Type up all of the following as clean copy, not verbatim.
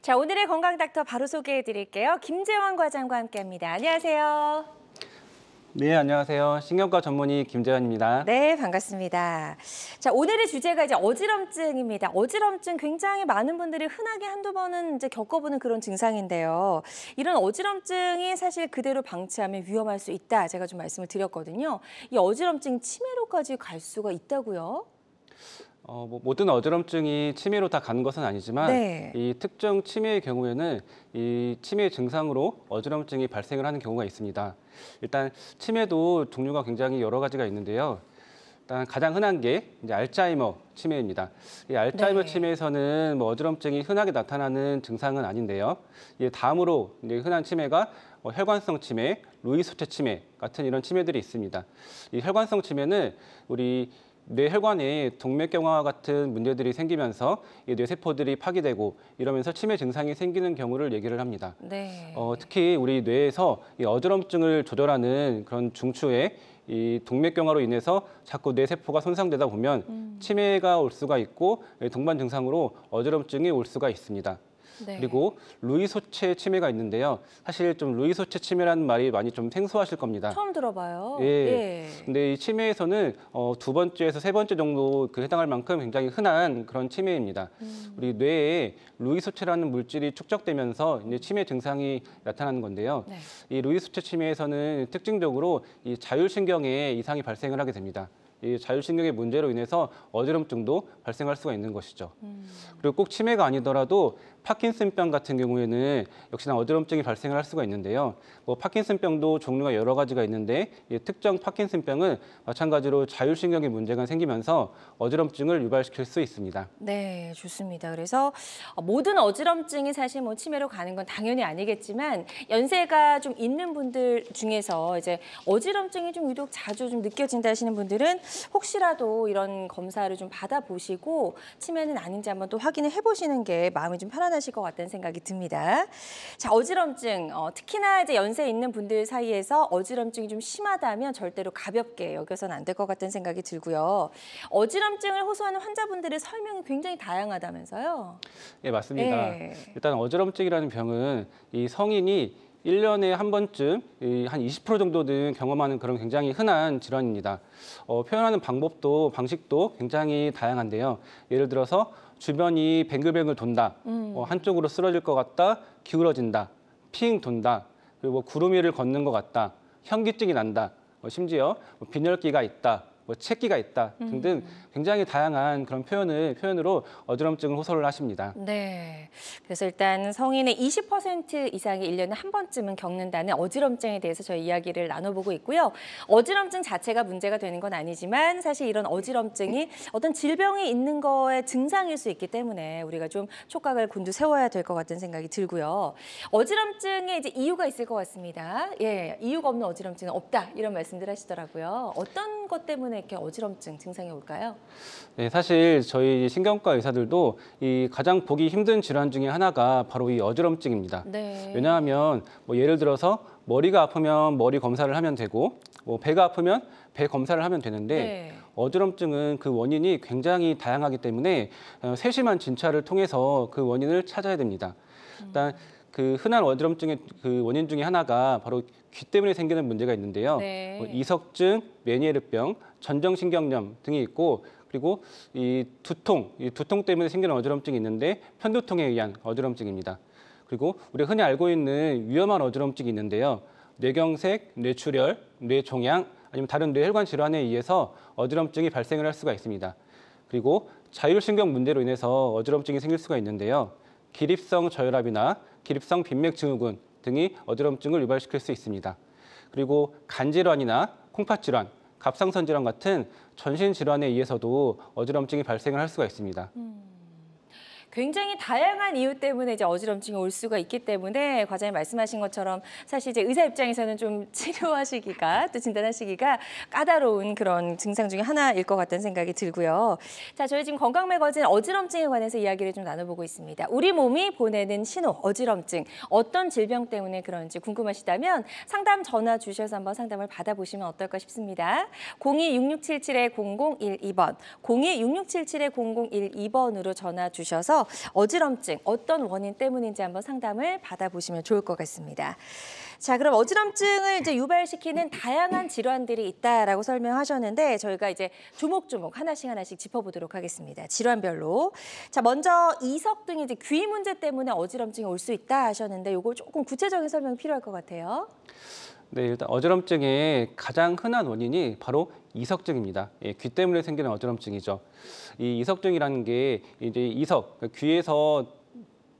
자, 오늘의 건강 닥터 바로 소개해 드릴게요. 김재원 과장과 함께합니다. 안녕하세요. 네, 안녕하세요. 신경과 전문의 김재현입니다. 네, 반갑습니다. 자, 오늘의 주제가 이제 어지럼증입니다. 어지럼증 굉장히 많은 분들이 흔하게 한두 번은 이제 겪어보는 그런 증상인데요. 이런 어지럼증이 사실 그대로 방치하면 위험할 수 있다. 제가 좀 말씀을 드렸거든요. 이 어지럼증 치매로까지 갈 수가 있다고요? 모든 어지럼증이 치매로 다 가는 것은 아니지만 네. 이 특정 치매의 경우에는 이 치매 증상으로 어지럼증이 발생을 하는 경우가 있습니다. 일단 치매도 종류가 굉장히 여러 가지가 있는데요. 일단 가장 흔한 게 이제 알츠하이머 치매입니다. 이 알츠하이머 네. 치매에서는 어지럼증이 흔하게 나타나는 증상은 아닌데요. 다음으로 이제 흔한 치매가 혈관성 치매, 루이 소체 치매 같은 이런 치매들이 있습니다. 이 혈관성 치매는 우리 뇌혈관에 동맥경화와 같은 문제들이 생기면서 이 뇌세포들이 파괴되고 이러면서 치매 증상이 생기는 경우를 얘기를 합니다. 네. 특히 우리 뇌에서 이 어지럼증을 조절하는 그런 중추에 이 동맥경화로 인해서 자꾸 뇌세포가 손상되다 보면 치매가 올 수가 있고 동반 증상으로 어지럼증이 올 수가 있습니다. 네. 그리고 루이 소체 치매가 있는데요. 사실 좀 루이 소체 치매라는 말이 많이 좀 생소하실 겁니다. 처음 들어봐요. 예. 예. 근데 이 치매에서는 두 번째에서 세 번째 정도 해당할 만큼 굉장히 흔한 그런 치매입니다. 우리 뇌에 루이소체라는 물질이 축적되면서 이제 치매 증상이 나타나는 건데요. 네. 이 루이소체 치매에서는 특징적으로 이 자율신경에 이상이 발생을 하게 됩니다. 이 자율신경의 문제로 인해서 어지럼증도 발생할 수가 있는 것이죠. 그리고 꼭 치매가 아니더라도 파킨슨병 같은 경우에는 역시나 어지럼증이 발생을 할 수가 있는데요. 파킨슨병도 종류가 여러 가지가 있는데 이 특정 파킨슨병은 마찬가지로 자율신경의 문제가 생기면서 어지럼증을 유발시킬 수 있습니다. 네, 좋습니다. 그래서 모든 어지럼증이 사실 치매로 가는 건 당연히 아니겠지만 연세가 좀 있는 분들 중에서 이제 어지럼증이 좀 유독 자주 좀 느껴진다 하시는 분들은 혹시라도 이런 검사를 좀 받아보시고 치매는 아닌지 한번 또 확인을 해보시는 게 마음이 좀 편안하실 것 같다는 생각이 듭니다. 자, 어지럼증 특히나 이제 연세 있는 분들 사이에서 어지럼증이 좀 심하다면 절대로 가볍게 여겨서는 안 될 것 같다는 생각이 들고요. 어지럼증을 호소하는 환자분들의 설명이 굉장히 다양하다면서요? 예, 맞습니다. 네. 일단 어지럼증이라는 병은 이 성인이 1년에 한 번쯤 한 20% 정도는 경험하는 그런 굉장히 흔한 질환입니다. 표현하는 방식도 굉장히 다양한데요. 예를 들어서 주변이 뱅글뱅글 돈다, 한쪽으로 쓰러질 것 같다, 기울어진다, 핑 돈다, 그리고 구름 위를 걷는 것 같다, 현기증이 난다, 심지어 빈혈기가 있다, 체기가 있다 등등 굉장히 다양한 그런 표현으로 어지럼증을 호소를 하십니다. 네. 그래서 일단 성인의 20% 이상이 1년에 한 번쯤은 겪는다는 어지럼증에 대해서 저희 이야기를 나눠보고 있고요. 어지럼증 자체가 문제가 되는 건 아니지만 사실 이런 어지럼증이 어떤 질병이 있는 거의 증상일 수 있기 때문에 우리가 좀 촉각을 곤두세워야 될 것 같은 생각이 들고요. 어지럼증에 이제 이유가 있을 것 같습니다. 예, 이유가 없는 어지럼증은 없다 이런 말씀들 하시더라고요. 어떤 것 때문에 이렇게 어지럼증 증상이 올까요? 네, 사실 저희 신경과 의사들도 이 가장 보기 힘든 질환 중에 하나가 바로 이 어지럼증입니다. 네. 왜냐하면 예를 들어서 머리가 아프면 머리 검사를 하면 되고 배가 아프면 배 검사를 하면 되는데 네. 어지럼증은 그 원인이 굉장히 다양하기 때문에 세심한 진찰을 통해서 그 원인을 찾아야 됩니다. 일단 그 흔한 어지럼증의 그 원인 중에 하나가 바로 귀 때문에 생기는 문제가 있는데요. 네. 이석증, 메니에르병, 전정신경염 등이 있고 그리고 이 두통 때문에 생기는 어지럼증이 있는데 편두통에 의한 어지럼증입니다. 그리고 우리가 흔히 알고 있는 위험한 어지럼증이 있는데요. 뇌경색, 뇌출혈, 뇌종양 아니면 다른 뇌혈관 질환에 의해서 어지럼증이 발생을 할 수가 있습니다. 그리고 자율신경 문제로 인해서 어지럼증이 생길 수가 있는데요. 기립성 저혈압이나 기립성 빈맥증후군 등이 어지럼증을 유발시킬 수 있습니다. 그리고 간질환이나 콩팥질환, 갑상선 질환 같은 전신 질환에 의해서도 어지럼증이 발생을 할 수가 있습니다. 굉장히 다양한 이유 때문에 이제 어지럼증이 올 수가 있기 때문에 과장님 말씀하신 것처럼 사실 이제 의사 입장에서는 좀 치료하시기가 또 진단하시기가 까다로운 그런 증상 중에 하나일 것 같다는 생각이 들고요. 자, 저희 지금 건강 매거진 어지럼증에 관해서 이야기를 좀 나눠보고 있습니다. 우리 몸이 보내는 신호, 어지럼증, 어떤 질병 때문에 그런지 궁금하시다면 상담 전화 주셔서 한번 상담을 받아보시면 어떨까 싶습니다. 02-6677-0012번, 02-6677-0012번으로 전화 주셔서 오셔서 어지럼증 어떤 원인 때문인지 한번 상담을 받아보시면 좋을 것 같습니다. 자, 그럼 어지럼증을 이제 유발시키는 다양한 질환들이 있다라고 설명하셨는데 저희가 이제 조목조목 하나씩 짚어보도록 하겠습니다. 질환별로. 자, 먼저 이석 등이 이제 귀 문제 때문에 어지럼증이 올 수 있다 하셨는데 이거 조금 구체적인 설명이 필요할 것 같아요. 네, 일단 어지럼증의 가장 흔한 원인이 바로 이석증입니다. 예, 귀 때문에 생기는 어지럼증이죠. 이 이석증이라는 게 이제 이석, 그러니까 귀에서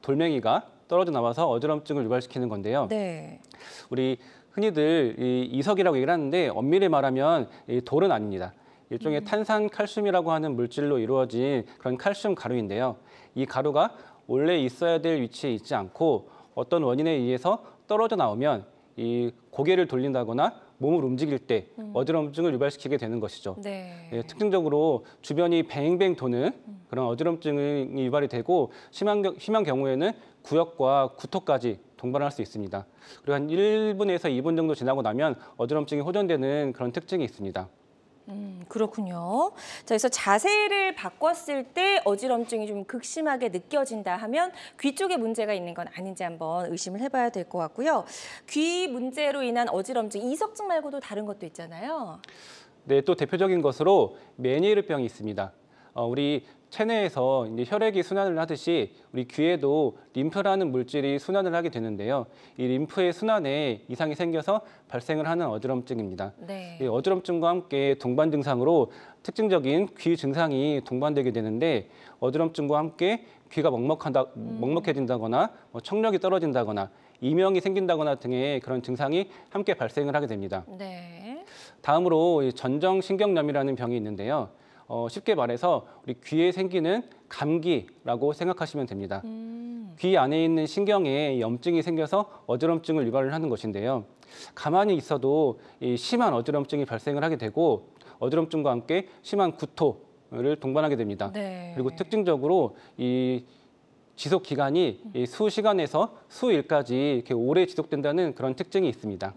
돌멩이가 떨어져 나와서 어지럼증을 유발시키는 건데요. 네. 우리 흔히들 이 이석이라고 얘기를 하는데 엄밀히 말하면 이 돌은 아닙니다. 일종의 탄산 칼슘이라고 하는 물질로 이루어진 그런 칼슘 가루인데요. 이 가루가 원래 있어야 될 위치에 있지 않고 어떤 원인에 의해서 떨어져 나오면 이 고개를 돌린다거나 몸을 움직일 때 어지럼증을 유발시키게 되는 것이죠. 네. 예, 특징적으로 주변이 뱅뱅 도는 그런 어지럼증이 유발이 되고 심한 경우에는 구역과 구토까지 동반할 수 있습니다. 그리고 한 1분에서 2분 정도 지나고 나면 어지럼증이 호전되는 그런 특징이 있습니다. 그렇군요. 자, 그래서 자세를 바꿨을 때 어지럼증이 좀 극심하게 느껴진다 하면 귀 쪽에 문제가 있는 건 아닌지 한번 의심을 해봐야 될 것 같고요. 귀 문제로 인한 어지럼증, 이석증 말고도 다른 것도 있잖아요. 네, 또 대표적인 것으로 메니에르병이 있습니다. 우리 체내에서 이제 혈액이 순환을 하듯이 우리 귀에도 림프라는 물질이 순환을 하게 되는데요. 이 림프의 순환에 이상이 생겨서 발생을 하는 어지럼증입니다. 네. 이 어지럼증과 함께 동반 증상으로 특징적인 귀 증상이 동반되게 되는데 어지럼증과 함께 귀가 먹먹해진다거나 청력이 떨어진다거나 이명이 생긴다거나 등의 그런 증상이 함께 발생을 하게 됩니다. 네. 다음으로 이 전정신경염이라는 병이 있는데요. 쉽게 말해서 우리 귀에 생기는 감기라고 생각하시면 됩니다. 귀 안에 있는 신경에 염증이 생겨서 어지럼증을 유발을 하는 것인데요. 가만히 있어도 이 심한 어지럼증이 발생을 하게 되고 어지럼증과 함께 심한 구토를 동반하게 됩니다. 네. 그리고 특징적으로 이 지속 기간이 이 수시간에서 수일까지 이렇게 오래 지속된다는 그런 특징이 있습니다.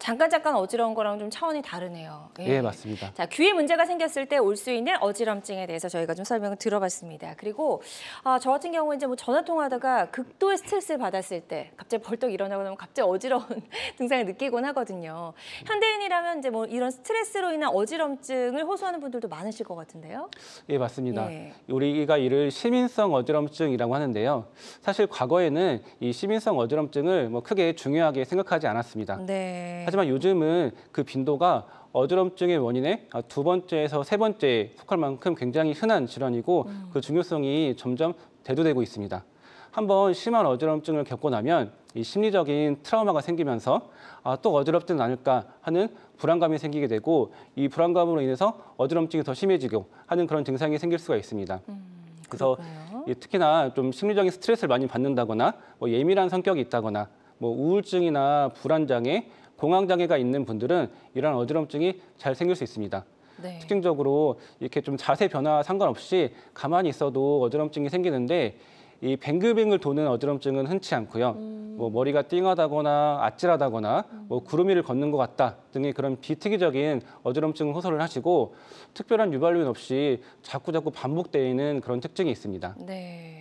그러니까 잠깐 어지러운 거랑 좀 차원이 다르네요. 예. 네, 맞습니다. 자, 귀에 문제가 생겼을 때 올 수 있는 어지럼증에 대해서 저희가 좀 설명을 들어봤습니다. 그리고 저 같은 경우에 이제 뭐 전화 통화하다가 극도의 스트레스를 받았을 때 갑자기 벌떡 일어나고 나면 갑자기 어지러운 증상을 느끼곤 하거든요. 현대인이라면 이제 뭐 이런 스트레스로 인한 어지럼증을 호소하는 분들도 많으실 것 같은데요. 예, 맞습니다. 예. 우리가 이를 시민성 어지럼증이라고 하는데요. 사실 과거에는 이 시민성 어지럼증을 뭐 크게 중요하게 생각하지 않았습니다. 네. 하지만 요즘은 그 빈도가 어지럼증의 원인의 두 번째에서 세 번째에 속할 만큼 굉장히 흔한 질환이고 그 중요성이 점점 대두되고 있습니다. 한번 심한 어지럼증을 겪고 나면 이 심리적인 트라우마가 생기면서 또 어지럽지는 않을까 하는 불안감이 생기게 되고 이 불안감으로 인해서 어지럼증이 더 심해지고 하는 그런 증상이 생길 수가 있습니다. 그래서 특히나 좀 심리적인 스트레스를 많이 받는다거나 뭐 예민한 성격이 있다거나 뭐 우울증이나 불안장애, 공황장애가 있는 분들은 이러한 어지럼증이 잘 생길 수 있습니다. 네. 특징적으로 이렇게 좀 자세 변화와 상관없이 가만히 있어도 어지럼증이 생기는데 이 뱅글뱅글 도는 어지럼증은 흔치 않고요. 뭐 머리가 띵하다거나 아찔하다거나 뭐 구름이를 걷는 것 같다 등의 그런 비특이적인 어지럼증을 호소를 하시고 특별한 유발 요인 없이 자꾸 반복되는 그런 특징이 있습니다. 네.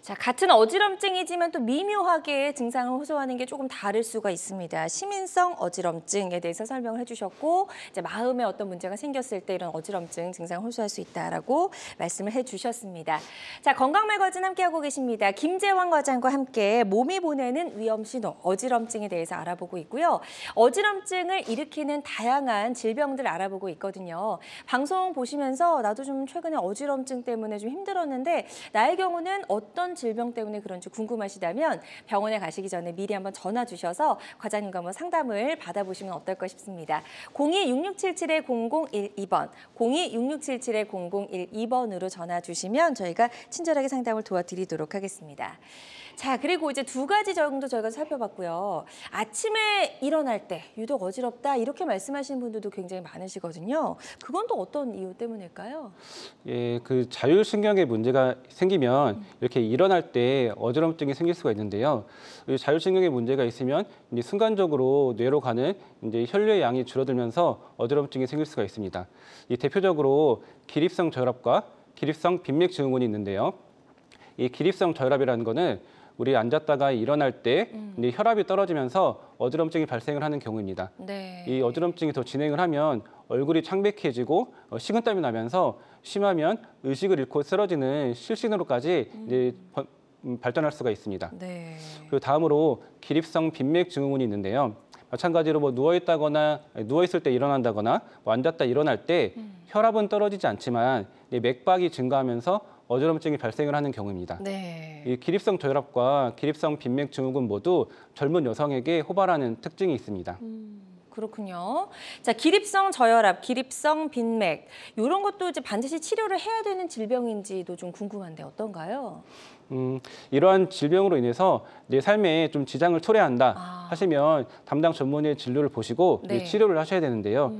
자, 같은 어지럼증이지만 또 미묘하게 증상을 호소하는 게 조금 다를 수가 있습니다. 시민성 어지럼증에 대해서 설명을 해주셨고 이제 마음에 어떤 문제가 생겼을 때 이런 어지럼증 증상을 호소할 수 있다라고 말씀을 해주셨습니다. 자, 건강말거진 함께하고 계십니다. 김재환 과장과 함께 몸이 보내는 위험 신호, 어지럼증에 대해서 알아보고 있고요. 어지럼증을 일으키는 다양한 질병들 알아보고 있거든요. 방송 보시면서 나도 좀 최근에 어지럼증 때문에 좀 힘들었는데 나의 경우는 어떤 질병 때문에 그런지 궁금하시다면 병원에 가시기 전에 미리 한번 전화 주셔서 과장님과 한번 상담을 받아보시면 어떨까 싶습니다. 02-6677-0012번, 02-6677-0012번으로 전화 주시면 저희가 친절하게 상담을 도와드리도록 하겠습니다. 자, 그리고 이제 두 가지 정도 저희가 살펴봤고요. 아침에 일어날 때 유독 어지럽다 이렇게 말씀하시는 분들도 굉장히 많으시거든요. 그건 또 어떤 이유 때문일까요? 예, 그 자율신경에 문제가 생기면 이렇게 일어날 때 어지럼증이 생길 수가 있는데요. 이 자율신경에 문제가 있으면 이제 순간적으로 뇌로 가는 이제 혈류의 양이 줄어들면서 어지럼증이 생길 수가 있습니다. 이 대표적으로 기립성 저혈압과 기립성 빈맥 증후군이 있는데요. 이 기립성 저혈압이라는 거는 우리 앉았다가 일어날 때 이제 혈압이 떨어지면서 어지럼증이 발생을 하는 경우입니다. 네. 이 어지럼증이 더 진행을 하면 얼굴이 창백해지고 식은땀이 나면서 심하면 의식을 잃고 쓰러지는 실신으로까지 이제 발전할 수가 있습니다. 네. 그리고 다음으로 기립성 빈맥 증후군이 있는데요. 마찬가지로 뭐 누워 있을 때 일어난다거나 뭐 앉았다 일어날 때 혈압은 떨어지지 않지만 이 맥박이 증가하면서 어지럼증이 발생을 하는 경우입니다. 네. 이 기립성 저혈압과 기립성 빈맥 증후군 모두 젊은 여성에게 호발하는 특징이 있습니다. 그렇군요. 자, 기립성 저혈압, 기립성 빈맥 이런 것도 이제 반드시 치료를 해야 되는 질병인지도 좀 궁금한데 어떤가요? 이러한 질병으로 인해서 내 삶에 좀 지장을 초래한다 하시면 담당 전문의의 진료를 보시고 네. 치료를 하셔야 되는데요.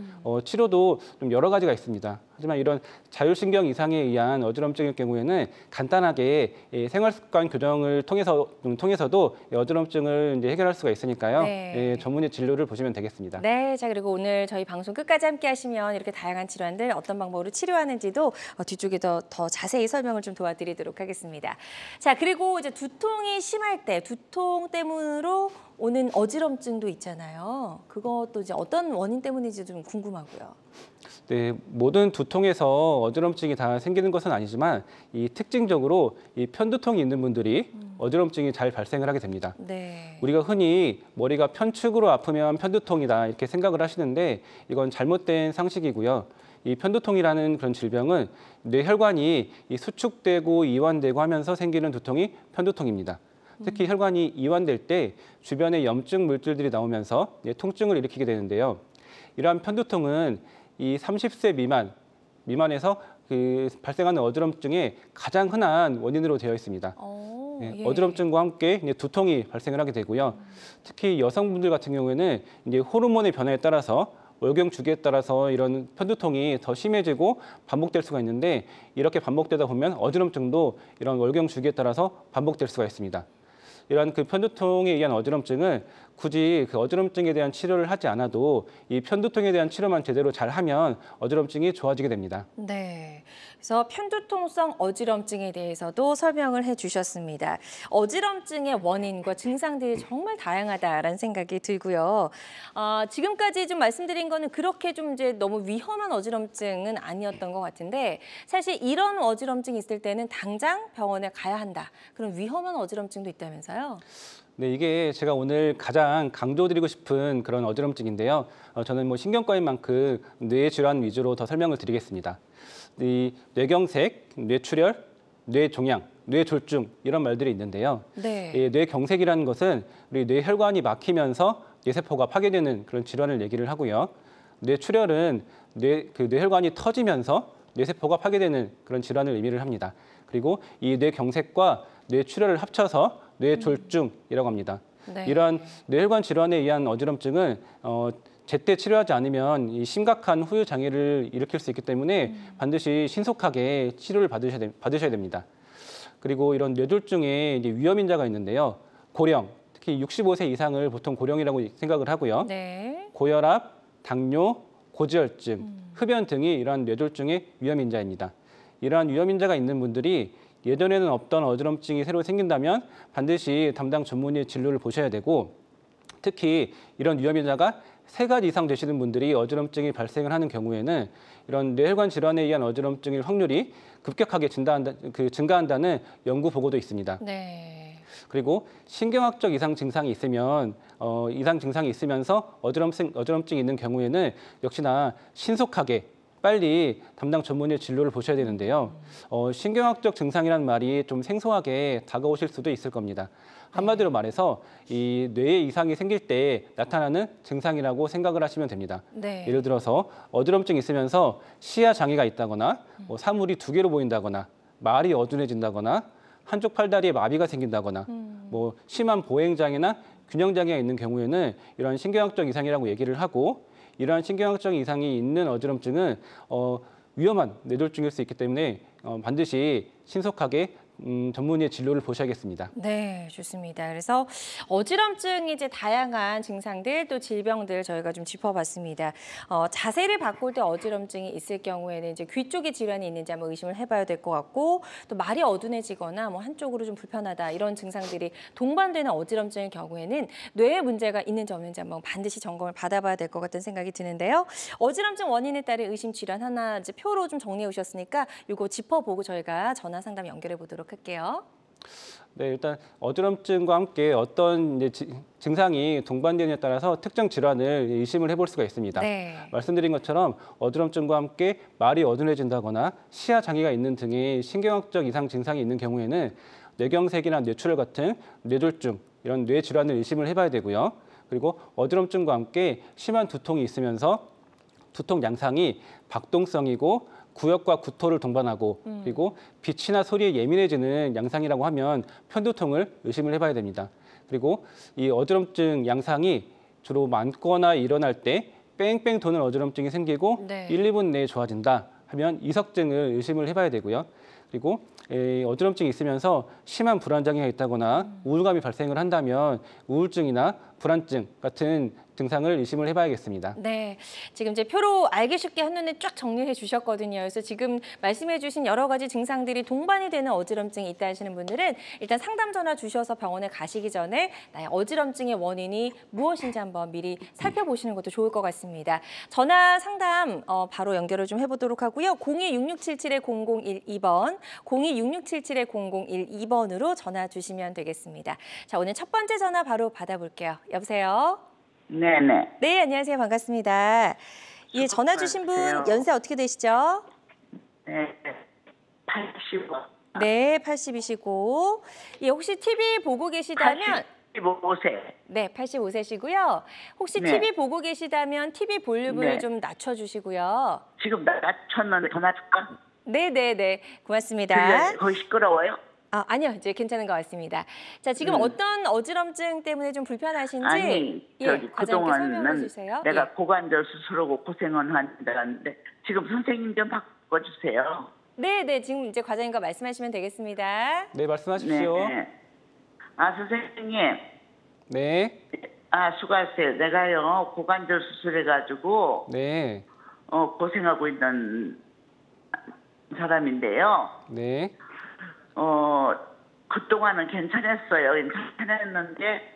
치료도 좀 여러 가지가 있습니다. 하지만 이런 자율신경 이상에 의한 어지럼증일 경우에는 간단하게 생활 습관 교정을 통해서도 어지럼증을 이제 해결할 수가 있으니까요. 네. 전문의 진료를 보시면 되겠습니다. 네, 자 그리고 오늘 저희 방송 끝까지 함께 하시면 이렇게 다양한 질환들 어떤 방법으로 치료하는지도 뒤쪽에 더 자세히 설명을 좀 도와드리도록 하겠습니다. 자, 그리고 이제 두통이 심할 때 두통 때문으로 오는 어지럼증도 있잖아요. 그것도 이제 어떤 원인 때문인지 좀 궁금하고요. 네, 모든 두통에서 어지럼증이 다 생기는 것은 아니지만 이 특징적으로 이 편두통이 있는 분들이 어지럼증이 잘 발생을 하게 됩니다. 네. 우리가 흔히 머리가 편측으로 아프면 편두통이다 이렇게 생각을 하시는데 이건 잘못된 상식이고요. 이 편두통이라는 그런 질병은 뇌혈관이 이 수축되고 이완되고 하면서 생기는 두통이 편두통입니다. 특히 혈관이 이완될 때 주변에 염증 물질들이 나오면서 통증을 일으키게 되는데요. 이러한 편두통은 이 30세 미만에서 발생하는 어지럼증의 가장 흔한 원인으로 되어 있습니다. 예. 어지럼증과 함께 이제 두통이 발생을 하게 되고요. 특히 여성분들 같은 경우에는 이제 호르몬의 변화에 따라서 월경 주기에 따라서 이런 편두통이 더 심해지고 반복될 수가 있는데 이렇게 반복되다 보면 어지럼증도 이런 월경 주기에 따라서 반복될 수가 있습니다. 이러한 편두통에 의한 어지럼증은 굳이 그 어지럼증에 대한 치료를 하지 않아도 이 편두통에 대한 치료만 제대로 잘하면 어지럼증이 좋아지게 됩니다. 네. 그래서 편두통성 어지럼증에 대해서도 설명을 해주셨습니다. 어지럼증의 원인과 증상들이 정말 다양하다라는 생각이 들고요. 지금까지 좀 말씀드린 거는 그렇게 좀 이제 너무 위험한 어지럼증은 아니었던 것 같은데 사실 이런 어지럼증이 있을 때는 당장 병원에 가야 한다. 그런 위험한 어지럼증도 있다면서요? 네, 이게 제가 오늘 가장 강조드리고 싶은 그런 어지럼증인데요. 저는 뭐 신경과인 만큼 뇌 질환 위주로 더 설명을 드리겠습니다. 이 뇌경색, 뇌출혈, 뇌종양, 뇌졸중 이런 말들이 있는데요. 네. 이 뇌경색이라는 것은 우리 뇌혈관이 막히면서 뇌세포가 파괴되는 그런 질환을 얘기를 하고요. 뇌출혈은 뇌혈관이 터지면서 뇌세포가 파괴되는 그런 질환을 의미를 합니다. 그리고 이 뇌경색과 뇌출혈을 합쳐서 뇌졸중이라고 합니다. 네. 이러한 뇌혈관 질환에 의한 어지럼증은 제때 치료하지 않으면 이 심각한 후유 장애를 일으킬 수 있기 때문에 반드시 신속하게 치료를 받으셔야 됩니다. 그리고 이런 뇌졸중에 이제 위험인자가 있는데요. 고령, 특히 65세 이상을 보통 고령이라고 생각을 하고요. 네. 고혈압, 당뇨, 고지혈증, 흡연 등이 이러한 뇌졸중의 위험인자입니다. 이러한 위험인자가 있는 분들이 예전에는 없던 어지럼증이 새로 생긴다면 반드시 담당 전문의의 진료를 보셔야 되고 특히 이런 위험인자가 3가지 이상 되시는 분들이 어지럼증이 발생을 하는 경우에는 이런 뇌혈관 질환에 의한 어지럼증일 확률이 급격하게 증가한다는 연구 보고도 있습니다. 네. 그리고 신경학적 이상 증상이 있으면서 어지럼증이 있는 경우에는 역시나 신속하게 빨리 담당 전문의 진료를 보셔야 되는데요. 신경학적 증상이라는 말이 좀 생소하게 다가오실 수도 있을 겁니다. 한마디로 말해서 이 뇌에 이상이 생길 때 나타나는 증상이라고 생각을 하시면 됩니다. 네. 예를 들어서 어지럼증이 있으면서 시야 장애가 있다거나 사물이 2개로 보인다거나 말이 어둔해진다거나 한쪽 팔다리에 마비가 생긴다거나 뭐 심한 보행장애나 균형장애가 있는 경우에는 이런 신경학적 이상이라고 얘기를 하고 이러한 신경학적 이상이 있는 어지럼증은 위험한 뇌졸중일 수 있기 때문에 반드시 신속하게 전문의의 진료를 보셔야겠습니다. 네, 좋습니다. 그래서 어지럼증이 이제 다양한 증상들 또 질병들 저희가 좀 짚어봤습니다. 자세를 바꿀 때 어지럼증이 있을 경우에는 이제 귀 쪽에 질환이 있는지 한번 의심을 해봐야 될 것 같고 또 말이 어둔해지거나 뭐 한쪽으로 좀 불편하다 이런 증상들이 동반되는 어지럼증의 경우에는 뇌에 문제가 있는지 없는지 한번 반드시 점검을 받아봐야 될 것 같다는 생각이 드는데요. 어지럼증 원인에 따른 의심 질환 하나 이제 표로 좀 정리해 오셨으니까 이거 짚어보고 저희가 전화 상담 연결해 보도록 할게요. 네, 일단 어지럼증과 함께 어떤 이제 증상이 동반되느냐에 따라서 특정 질환을 의심을 해볼 수가 있습니다. 네. 말씀드린 것처럼 어지럼증과 함께 말이 어둔해진다거나 시야 장애가 있는 등의 신경학적 이상 증상이 있는 경우에는 뇌경색이나 뇌출혈 같은 뇌졸중 이런 뇌 질환을 의심을 해봐야 되고요. 그리고 어지럼증과 함께 심한 두통이 있으면서 두통 양상이 박동성이고 구역과 구토를 동반하고 그리고 빛이나 소리에 예민해지는 양상이라고 하면 편두통을 의심을 해봐야 됩니다. 그리고 이 어지럼증 양상이 주로 많거나 일어날 때 뺑뺑 도는 어지럼증이 생기고 네. 1, 2분 내에 좋아진다 하면 이석증을 의심을 해봐야 되고요. 그리고 어지럼증이 있으면서 심한 불안 장애가 있다거나 우울감이 발생을 한다면 우울증이나 불안증 같은 증상을 의심을 해봐야겠습니다. 네, 지금 이제 표로 알기 쉽게 한눈에 쫙 정리해 주셨거든요. 그래서 지금 말씀해 주신 여러 가지 증상들이 동반이 되는 어지럼증이 있다 하시는 분들은 일단 상담 전화 주셔서 병원에 가시기 전에 나의 어지럼증의 원인이 무엇인지 한번 미리 살펴보시는 것도 좋을 것 같습니다. 전화 상담 바로 연결을 좀 해보도록 하고요. 026677-0012번, 026677-0012번으로 전화 주시면 되겠습니다. 자, 오늘 첫 번째 전화 바로 받아볼게요. 여보세요? 네네. 네, 안녕하세요. 반갑습니다. 예, 전화 주신 분 수고하세요. 연세 어떻게 되시죠? 네. 85. 네, 80이시고. 예, 혹시 TV 보고 계시다면 85세. 네, 85세시고요. 혹시 네. TV 보고 계시다면 TV 볼륨을 네. 좀 낮춰 주시고요. 지금 낮췄는데 더 낮출까? 네, 네, 네. 고맙습니다. 들려요? 거의 시끄러워요? 아니요. 이제 괜찮은 것 같습니다. 자, 지금 어떤 어지럼증 때문에 좀 불편하신지 아니, 저기 과장님께 설명해 그동안은 주세요. 내가 예. 고관절 수술하고 고생은 한다는데 지금 선생님 좀 바꿔주세요. 네, 네. 지금 이제 과장님과 말씀하시면 되겠습니다. 네, 말씀하십시오. 네. 아, 선생님. 네, 수고하세요. 내가요, 고관절 수술해가지고, 네, 고생하고 있는 사람인데요. 네, 그동안은 괜찮았어요. 괜찮았는데,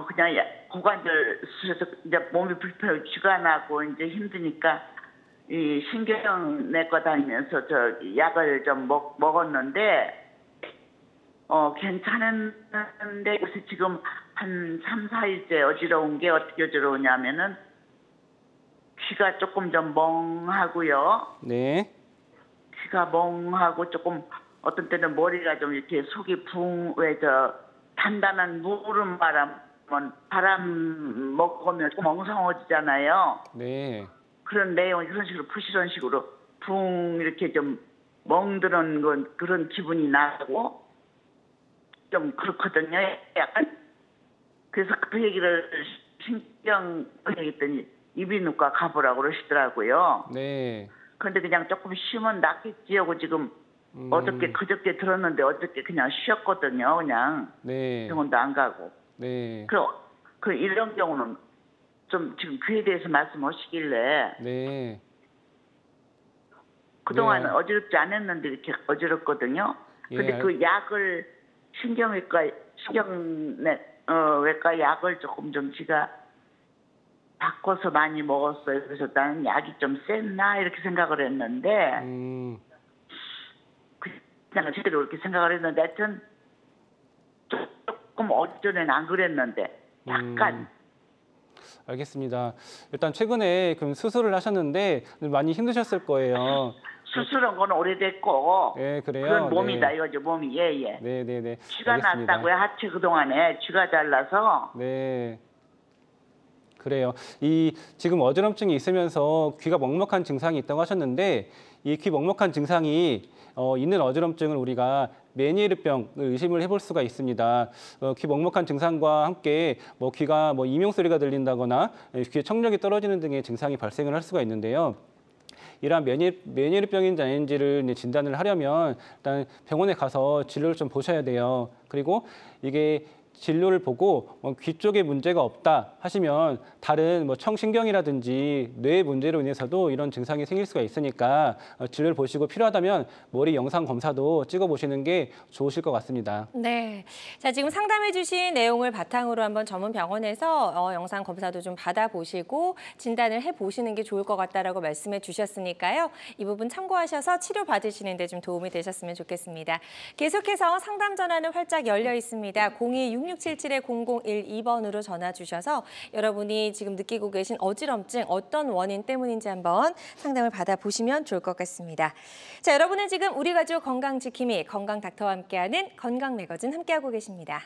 그냥 고관절 수술해서 이제 몸이 불편하고 쥐가 나고 이제 힘드니까 이 신경내과 다니면서 저 약을 좀 먹었는데, 괜찮았는데 요새 지금 한 3, 4일째 어지러운 게 어떻게 어지러우냐면은 귀가 조금 좀 멍하고요. 네, 귀가 멍하고 조금 어떤 때는 머리가 좀 이렇게 속이 왜 단단한 무름 바람 먹으면 조금 엉성해지잖아요. 네, 그런 내용 이런 식으로 푸시런 식으로 붕 이렇게 좀 멍드는 그런 기분이 나고 좀 그렇거든요. 약간 그래서 그 얘기를 신경을 했더니 이비인후과 가보라고 그러시더라고요. 네. 그런데 그냥 조금 쉬면 낫겠지 하고 지금 어저께 그저께 들었는데 어저께 그냥 쉬었거든요. 그냥 네, 병원도 안 가고. 네, 그 이런 경우는 좀 지금 그에 대해서 말씀하시길래 네. 그동안은 네. 어지럽지 않았는데 이렇게 어지럽거든요. 근데 예, 그 약을 신경외과 약을 조금 좀 제가 바꿔서 많이 먹었어요. 그래서 나는 약이 좀 셌나 이렇게 생각을 했는데 그냥 제대로 이렇게 생각을 했는데 하여튼 조금 어전에는 안 그랬는데 약간 알겠습니다. 일단 최근에 그럼 수술을 하셨는데 많이 힘드셨을 거예요. 수술한 건 오래됐고 예, 그래요. 그런 몸이다 네. 이거죠. 몸이 예예. 네, 네, 네. 쥐가 알겠습니다. 났다고요. 하체 그동안에 쥐가 잘라서 네. 그래요. 이 지금 어지럼증이 있으면서 귀가 먹먹한 증상이 있다고 하셨는데 이 귀 먹먹한 증상이 있는 어지럼증을 우리가 메니에르병을 의심을 해볼 수가 있습니다. 귀 먹먹한 증상과 함께 귀가 이명 소리가 들린다거나 귀에 청력이 떨어지는 등의 증상이 발생을 할 수가 있는데요. 이러한 메니에르병인지 아닌지를 이제 진단을 하려면 일단 병원에 가서 진료를 좀 보셔야 돼요. 그리고 이게 진료를 보고 귀 쪽에 문제가 없다 하시면 다른 뭐 청신경이라든지 뇌 문제로 인해서도 이런 증상이 생길 수가 있으니까 진료를 보시고 필요하다면 머리 영상 검사도 찍어보시는 게 좋으실 것 같습니다. 네. 자, 지금 상담해 주신 내용을 바탕으로 한번 전문 병원에서 영상 검사도 좀 받아보시고 진단을 해보시는 게 좋을 것 같다라고 말씀해 주셨으니까요. 이 부분 참고하셔서 치료 받으시는 데 좀 도움이 되셨으면 좋겠습니다. 계속해서 상담 전화는 활짝 열려 있습니다. 02-6677-0012번으로 전화 주셔서 여러분이 지금 느끼고 계신 어지럼증 어떤 원인 때문인지 한번 상담을 받아보시면 좋을 것 같습니다. 자, 여러분은 지금 우리 가족 건강지킴이 건강닥터와 함께하는 건강매거진 함께하고 계십니다.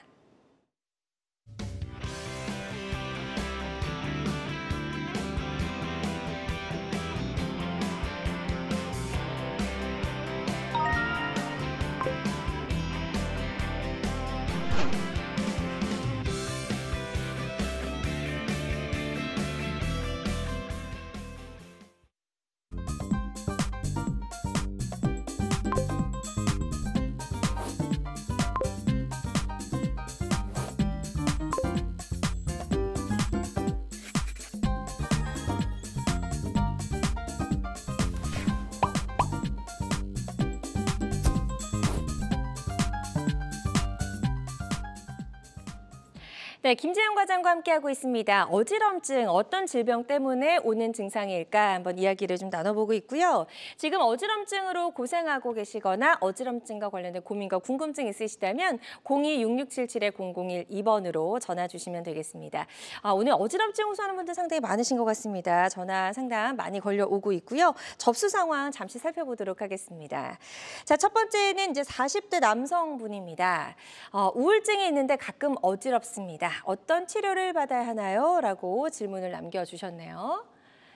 네, 김재영 과장과 함께하고 있습니다. 어지럼증, 어떤 질병 때문에 오는 증상일까 한번 이야기를 좀 나눠보고 있고요. 지금 어지럼증으로 고생하고 계시거나 어지럼증과 관련된 고민과 궁금증 있으시다면 02-6677-0012번으로 전화 주시면 되겠습니다. 오늘 어지럼증 호소하는 분들 상당히 많으신 것 같습니다. 전화 상담 많이 걸려오고 있고요. 접수 상황 잠시 살펴보도록 하겠습니다. 자, 첫 번째는 이제 40대 남성분입니다. 우울증이 있는데 가끔 어지럽습니다. 어떤 치료를 받아야 하나요? 라고 질문을 남겨주셨네요.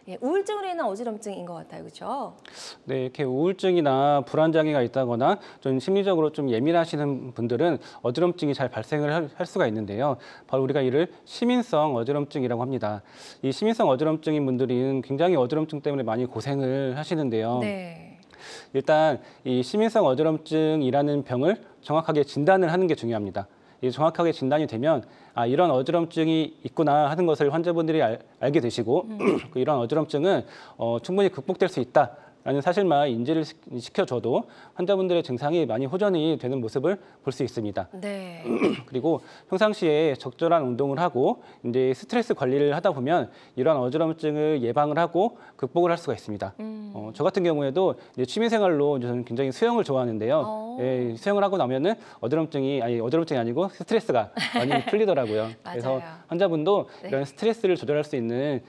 예, 우울증으로 인한 어지럼증인 것 같아요. 그렇죠? 네, 이렇게 우울증이나 불안장애가 있다거나 좀 심리적으로 좀 예민하시는 분들은 어지럼증이 잘 발생을 할 수가 있는데요. 바로 우리가 이를 시민성 어지럼증이라고 합니다. 이 시민성 어지럼증인 분들은 굉장히 어지럼증 때문에 많이 고생을 하시는데요. 네. 일단 이 시민성 어지럼증이라는 병을 정확하게 진단을 하는 게 중요합니다. 정확하게 진단이 되면 이런 어지럼증이 있구나 하는 것을 환자분들이 알게 되시고 이런 어지럼증은 충분히 극복될 수 있다라는 사실만 인지를 시켜줘도 환자분들의 증상이 많이 호전이 되는 모습을 볼 수 있습니다. 네. 그리고 평상시에 적절한 운동을 하고 이제 스트레스 관리를 하다 보면 이러한 어지럼증을 예방을 하고 극복을 할 수가 있습니다. 저 같은 경우에도 이제 취미생활로 저는 굉장히 수영을 좋아하는데요. 예, 수영을 하고 나면은 어지럼증이 아니고 스트레스가 많이 풀리더라고요. 그래서 환자분도 네. 이런 스트레스를 조절할 수 있는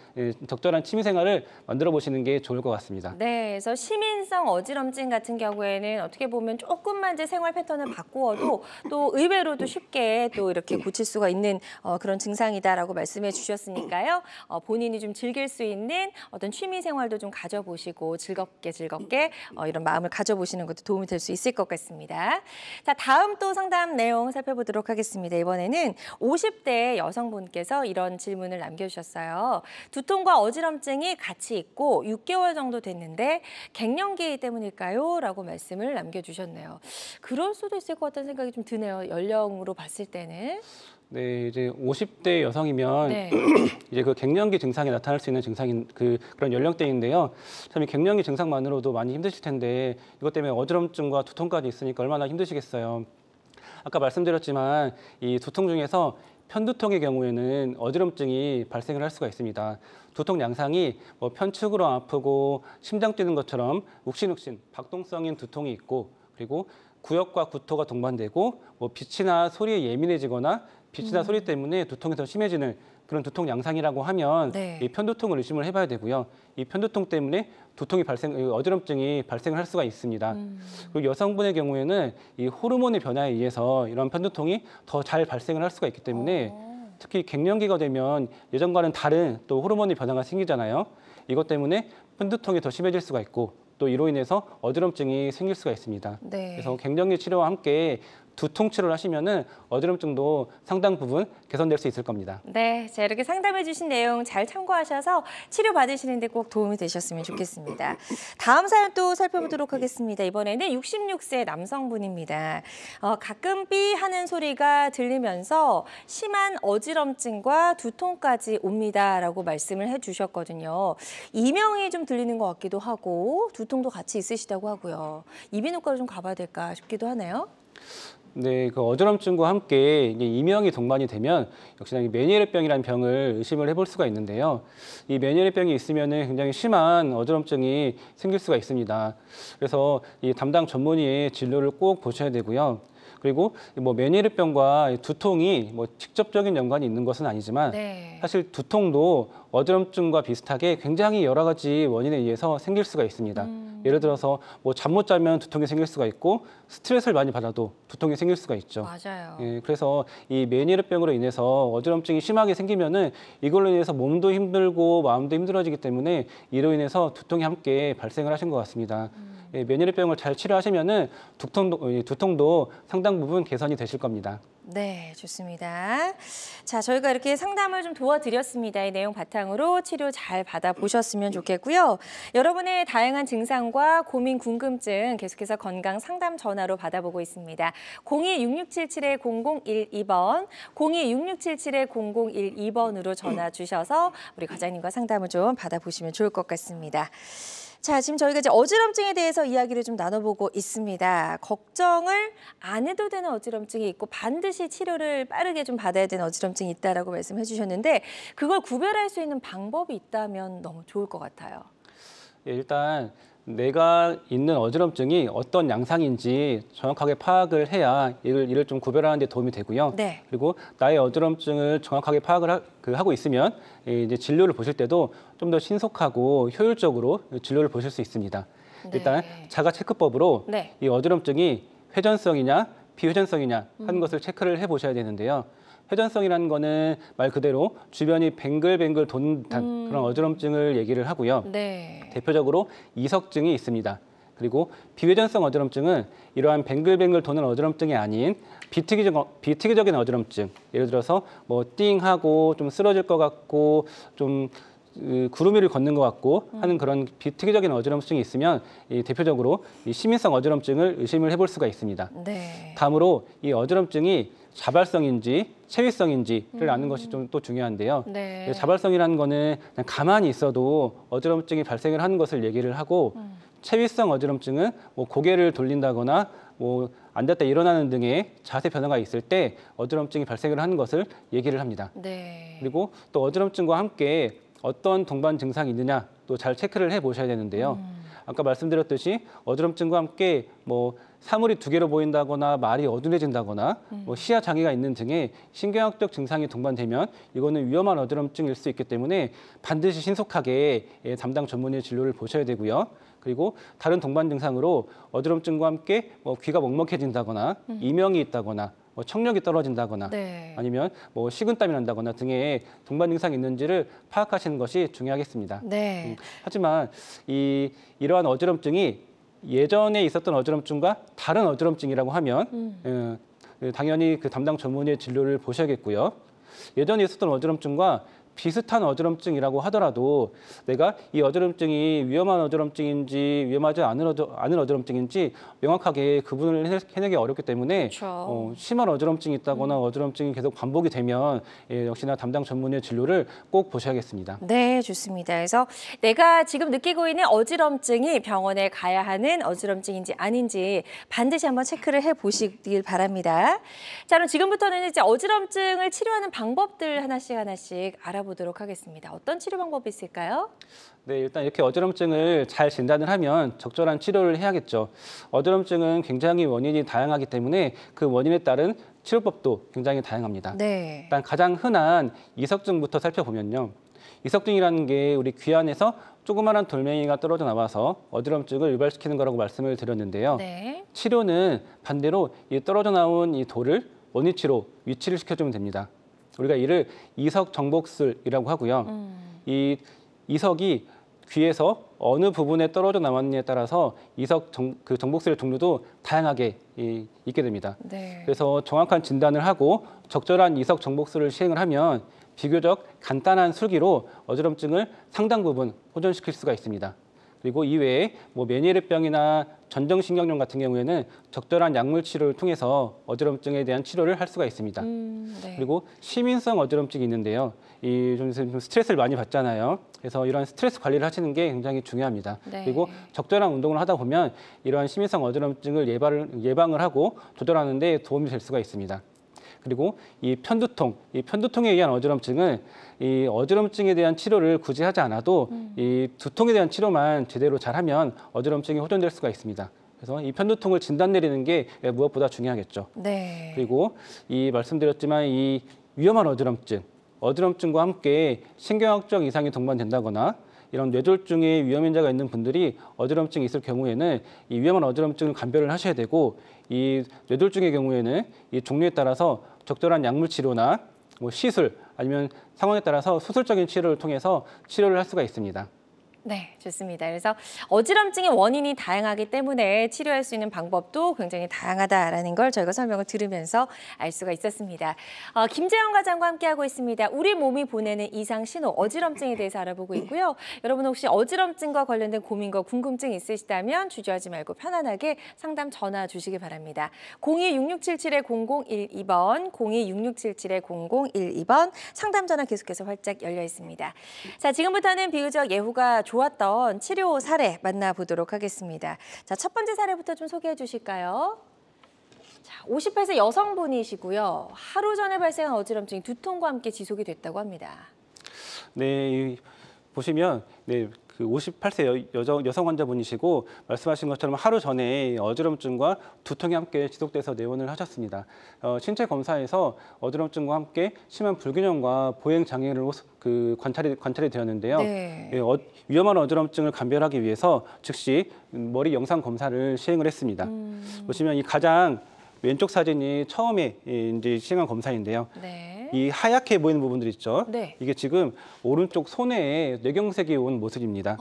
적절한 취미생활을 만들어 보시는 게 좋을 것 같습니다. 네, 그래서 시민성 어지럼증 같은 경우에는 어떻게 보면 조금만 이제 생활 패턴을 바꾸어도 또 의외로도 쉽게 또 이렇게 고칠 수가 있는 그런 증상이다라고 말씀해 주셨으니까요. 본인이 좀 즐길 수 있는 어떤 취미 생활도 좀 가져보시고 즐겁게 이런 마음을 가져보시는 것도 도움이 될 수 있을 것 같습니다. 자, 다음 또 상담 내용 살펴보도록 하겠습니다. 이번에는 50대 여성분께서 이런 질문을 남겨주셨어요. 두통과 어지럼증이 같이 있고 6개월 정도 됐는데 갱년기 때문일까요? 라고 말씀을 남겨주셨네요. 그럴 수도 있을 것 같다는 생각이 좀 드네요. 연령으로 봤을 때는. 네, 이제 50대 여성이면 네. 이제 그 갱년기 증상이 나타날 수 있는 증상인 그런 연령대인데요. 참 이 갱년기 증상만으로도 많이 힘드실 텐데 이것 때문에 어지럼증과 두통까지 있으니까 얼마나 힘드시겠어요. 아까 말씀드렸지만 이 두통 중에서 편두통의 경우에는 어지럼증이 발생을 할 수가 있습니다. 두통 양상이 뭐 편측으로 아프고 심장 뛰는 것처럼 욱신욱신 박동성인 두통이 있고 그리고 구역과 구토가 동반되고 뭐 빛이나 소리에 예민해지거나 빛이나 소리 때문에 두통이 더 심해지는 그런 두통 양상이라고 하면 네. 이 편두통을 의심을 해봐야 되고요. 이 편두통 때문에 어지럼증이 발생을 할 수가 있습니다. 그리고 여성분의 경우에는 이 호르몬의 변화에 의해서 이런 편두통이 더 잘 발생을 할 수가 있기 때문에 특히 갱년기가 되면 예전과는 다른 또 호르몬의 변화가 생기잖아요. 이것 때문에 편두통이 더 심해질 수가 있고 또 이로 인해서 어지럼증이 생길 수가 있습니다. 네. 그래서 갱년기 치료와 함께 두통 치료를 하시면은 어지럼증도 상당 부분 개선될 수 있을 겁니다. 네, 자 이렇게 상담해 주신 내용 잘 참고하셔서 치료 받으시는 데 꼭 도움이 되셨으면 좋겠습니다. 다음 사연 또 살펴보도록 하겠습니다. 이번에는 66세 남성분입니다. 가끔 삐 하는 소리가 들리면서 심한 어지럼증과 두통까지 옵니다라고 말씀을 해주셨거든요. 이명이 좀 들리는 것 같기도 하고 두통도 같이 있으시다고 하고요. 이비인후과로 좀 가봐야 될까 싶기도 하네요. 네, 그 어지럼증과 함께 이제 이명이 동반이 되면 역시나 이 메니에르병이라는 병을 의심을 해볼 수가 있는데요. 이 메니에르병이 있으면은 굉장히 심한 어지럼증이 생길 수가 있습니다. 그래서 이 담당 전문의의 진료를 꼭 보셔야 되고요. 그리고 뭐 메니에르병과 두통이 뭐 직접적인 연관이 있는 것은 아니지만 네. 사실 두통도 어지럼증과 비슷하게 굉장히 여러 가지 원인에 의해서 생길 수가 있습니다. 예를 들어서 뭐 잠 못 자면 두통이 생길 수가 있고 스트레스를 많이 받아도 두통이 생길 수가 있죠. 맞아요. 예, 그래서 이 메니에르병으로 인해서 어지럼증이 심하게 생기면은 이걸로 인해서 몸도 힘들고 마음도 힘들어지기 때문에 이로 인해서 두통이 함께 발생을 하신 것 같습니다. 예, 메니에르병을 잘 치료하시면은 두통도 상당 부분 개선이 되실 겁니다. 네, 좋습니다. 자, 저희가 이렇게 상담을 좀 도와드렸습니다. 이 내용 바탕으로 치료 잘 받아보셨으면 좋겠고요. 여러분의 다양한 증상과 고민, 궁금증 계속해서 건강 상담 전화로 받아보고 있습니다. 02-6677-0012번, 02-6677-0012번으로 전화 주셔서 우리 과장님과 상담을 좀 받아보시면 좋을 것 같습니다. 자, 지금 저희가 이제 어지럼증에 대해서 이야기를 좀 나눠보고 있습니다. 걱정을 안 해도 되는 어지럼증이 있고 반드시 치료를 빠르게 좀 받아야 되는 어지럼증이 있다라고 말씀해 주셨는데 그걸 구별할 수 있는 방법이 있다면 너무 좋을 것 같아요. 예, 일단 내가 있는 어지럼증이 어떤 양상인지 정확하게 파악을 해야 이를 좀 구별하는 데 도움이 되고요. 네. 그리고 나의 어지럼증을 정확하게 파악을 하고 있으면 이제 진료를 보실 때도 좀 더 신속하고 효율적으로 진료를 보실 수 있습니다. 네. 일단 자가 체크법으로 네. 이 어지럼증이 회전성이냐 비회전성이냐 하는 것을 체크를 해 보셔야 되는데요. 회전성이라는 거는 말 그대로 주변이 뱅글뱅글 도는 듯한 그런 어지럼증을 얘기를 하고요. 네. 대표적으로 이석증이 있습니다. 그리고 비회전성 어지럼증은 이러한 뱅글뱅글 도는 어지럼증이 아닌 비특이적인 어지럼증. 예를 들어서 뭐 띵하고 좀 쓰러질 것 같고 좀 구름 위를 걷는 것 같고 하는 그런 비특이적인 어지럼증이 있으면 대표적으로 이 시민성 어지럼증을 의심을 해볼 수가 있습니다. 네. 다음으로 이 어지럼증이 자발성인지 체위성인지를 아는 것이 좀 또 중요한데요. 네. 자발성이라는 거는 그냥 가만히 있어도 어지럼증이 발생을 하는 것을 얘기를 하고 체위성 어지럼증은 뭐 고개를 돌린다거나 뭐 앉았다 일어나는 등의 자세 변화가 있을 때 어지럼증이 발생을 하는 것을 얘기를 합니다. 네. 그리고 또 어지럼증과 함께 어떤 동반 증상이 있느냐 또 잘 체크를 해 보셔야 되는데요. 아까 말씀드렸듯이 어지럼증과 함께 뭐 사물이 두 개로 보인다거나 말이 어두워진다거나 뭐 시야 장애가 있는 등의 신경학적 증상이 동반되면 이거는 위험한 어지럼증일 수 있기 때문에 반드시 신속하게 담당 전문의 진료를 보셔야 되고요. 그리고 다른 동반 증상으로 어지럼증과 함께 뭐 귀가 먹먹해진다거나 이명이 있다거나 뭐 청력이 떨어진다거나 네. 아니면 뭐 식은땀이 난다거나 등의 동반 증상이 있는지를 파악하시는 것이 중요하겠습니다. 네. 하지만 이러한 어지럼증이 예전에 있었던 어지럼증과 다른 어지럼증이라고 하면 당연히 그 담당 전문의의 진료를 보셔야겠고요. 예전에 있었던 어지럼증과 비슷한 어지럼증이라고 하더라도 내가 이 어지럼증이 위험한 어지럼증인지 위험하지 않은 어지럼증인지 명확하게 구분을 해내기 어렵기 때문에 그렇죠. 심한 어지럼증이 있다거나 어지럼증이 계속 반복이 되면 역시나 담당 전문의 진료를 꼭 보셔야겠습니다. 네, 좋습니다. 그래서 내가 지금 느끼고 있는 어지럼증이 병원에 가야 하는 어지럼증인지 아닌지 반드시 한번 체크를 해보시길 바랍니다. 자, 그럼 지금부터는 이제 어지럼증을 치료하는 방법들 하나씩 알아보도록 하겠습니다. 어떤 치료 방법이 있을까요? 네, 일단 이렇게 어지럼증을 잘 진단을 하면 적절한 치료를 해야겠죠. 어지럼증은 굉장히 원인이 다양하기 때문에 그 원인에 따른 치료법도 굉장히 다양합니다. 네. 일단 가장 흔한 이석증부터 살펴보면요. 이석증이라는 게 우리 귀 안에서 조그마한 돌멩이가 떨어져 나와서 어지럼증을 유발시키는 거라고 말씀을 드렸는데요. 네. 치료는 반대로 이 떨어져 나온 이 돌을 원위치로 위치를 시켜주면 됩니다. 우리가 이를 이석정복술이라고 하고요. 이 이석이 귀에서 어느 부분에 떨어져 나왔느냐에 따라서 그 정복술의 종류도 다양하게 있게 됩니다. 네. 그래서 정확한 진단을 하고 적절한 이석 정복술을 시행을 하면 비교적 간단한 술기로 어지럼증을 상당 부분 호전시킬 수가 있습니다. 그리고 이외에 메니에르병이나 전정신경염 같은 경우에는 적절한 약물 치료를 통해서 어지럼증에 대한 치료를 할 수가 있습니다. 네. 그리고 시민성 어지럼증이 있는데요. 좀 스트레스를 많이 받잖아요. 그래서 이런 스트레스 관리를 하시는 게 굉장히 중요합니다. 네. 그리고 적절한 운동을 하다 보면 이러한 시민성 어지럼증을 예방을 하고 조절하는 데 도움이 될 수가 있습니다. 그리고 이 편두통에 의한 어지럼증은 이 어지럼증에 대한 치료를 굳이 하지 않아도 이 두통에 대한 치료만 제대로 잘하면 어지럼증이 호전될 수가 있습니다. 그래서 이 편두통을 진단 내리는 게 무엇보다 중요하겠죠. 네. 그리고 말씀드렸지만 이 위험한 어지럼증과 함께 신경학적 이상이 동반된다거나 이런 뇌졸중의 위험 인자가 있는 분들이 어지럼증이 있을 경우에는 이 위험한 어지럼증을 감별을 하셔야 되고 이 뇌졸중의 경우에는 이 종류에 따라서 적절한 약물 치료나 시술 아니면 상황에 따라서 수술적인 치료를 통해서 치료를 할 수가 있습니다. 네, 좋습니다. 그래서 어지럼증의 원인이 다양하기 때문에 치료할 수 있는 방법도 굉장히 다양하다라는 걸 저희가 설명을 들으면서 알 수가 있었습니다. 김재현 과장과 함께하고 있습니다. 우리 몸이 보내는 이상 신호, 어지럼증에 대해서 알아보고 있고요. 여러분 혹시 어지럼증과 관련된 고민과 궁금증 있으시다면 주저하지 말고 편안하게 상담 전화 주시기 바랍니다. 02-6677-0012번, 02-6677-0012번 상담 전화 계속해서 활짝 열려 있습니다. 자, 지금부터는 비교적 예후가 좋았던 치료 사례 만나보도록 하겠습니다. 자, 첫 번째 사례부터 좀 소개해 주실까요? 자, 58세 여성분이시고요. 하루 전에 발생한 어지럼증이 두통과 함께 지속이 됐다고 합니다. 네, 보시면 그 58세 여성 환자분이시고 말씀하신 것처럼 하루 전에 어지럼증과 두통이 함께 지속돼서 내원을 하셨습니다. 신체 검사에서 어지럼증과 함께 심한 불균형과 보행 장애를 관찰이 되었는데요. 네. 위험한 어지럼증을 감별하기 위해서 즉시 머리 영상 검사를 시행을 했습니다. 보시면 이 가장 왼쪽 사진이 처음에 이제 시행한 검사인데요. 네. 이 하얗게 보이는 부분들 있죠. 네. 이게 지금 오른쪽 손에 뇌경색이 온 모습입니다.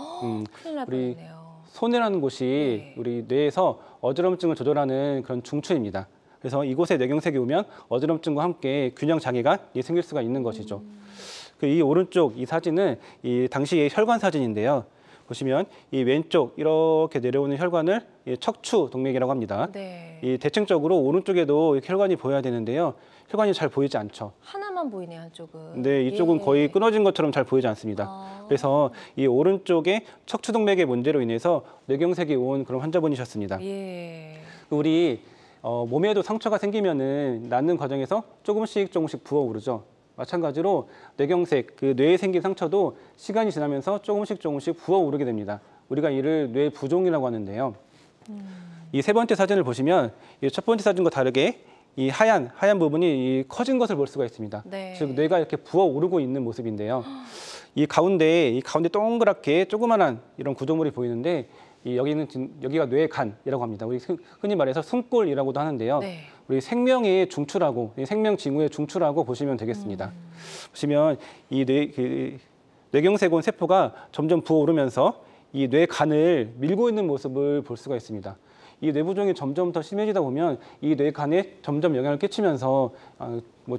큰일 날 우리 뻔했네요. 손해라는 곳이 네. 우리 뇌에서 어지럼증을 조절하는 그런 중추입니다. 그래서 이곳에 뇌경색이 오면 어지럼증과 함께 균형 장애가 생길 수가 있는 것이죠. 이 오른쪽 이 사진은 이 당시의 혈관 사진인데요. 보시면 이 왼쪽 이렇게 내려오는 혈관을 척추 동맥이라고 합니다. 네. 이 대칭적으로 오른쪽에도 이렇게 혈관이 보여야 되는데요. 혈관이 잘 보이지 않죠. 하나만 보이네요, 한쪽은. 근데 이쪽은 예. 거의 끊어진 것처럼 잘 보이지 않습니다. 그래서 이 오른쪽에 척추 동맥의 문제로 인해서 뇌경색이 온 그런 환자분이셨습니다. 예. 우리 몸에도 상처가 생기면은 낫는 과정에서 조금씩 부어오르죠. 마찬가지로 뇌경색, 그 뇌에 생긴 상처도 시간이 지나면서 조금씩 부어오르게 됩니다. 우리가 이를 뇌부종이라고 하는데요. 이 세 번째 사진을 보시면 이 첫 번째 사진과 다르게 이 하얀 부분이 커진 것을 볼 수가 있습니다. 네. 즉 뇌가 이렇게 부어오르고 있는 모습인데요. 이 가운데 동그랗게 조그만한 이런 구조물이 보이는데 여기가 뇌간이라고 합니다. 우리 흔히 말해서 숨골이라고도 하는데요. 네. 우리 생명의 중추라고, 생명 징후의 중추라고 보시면 되겠습니다. 보시면 이 뇌경색 온 세포가 점점 부어오르면서 이 뇌간을 밀고 있는 모습을 볼 수가 있습니다. 이 뇌부종이 점점 더 심해지다 보면 이 뇌간에 점점 영향을 끼치면서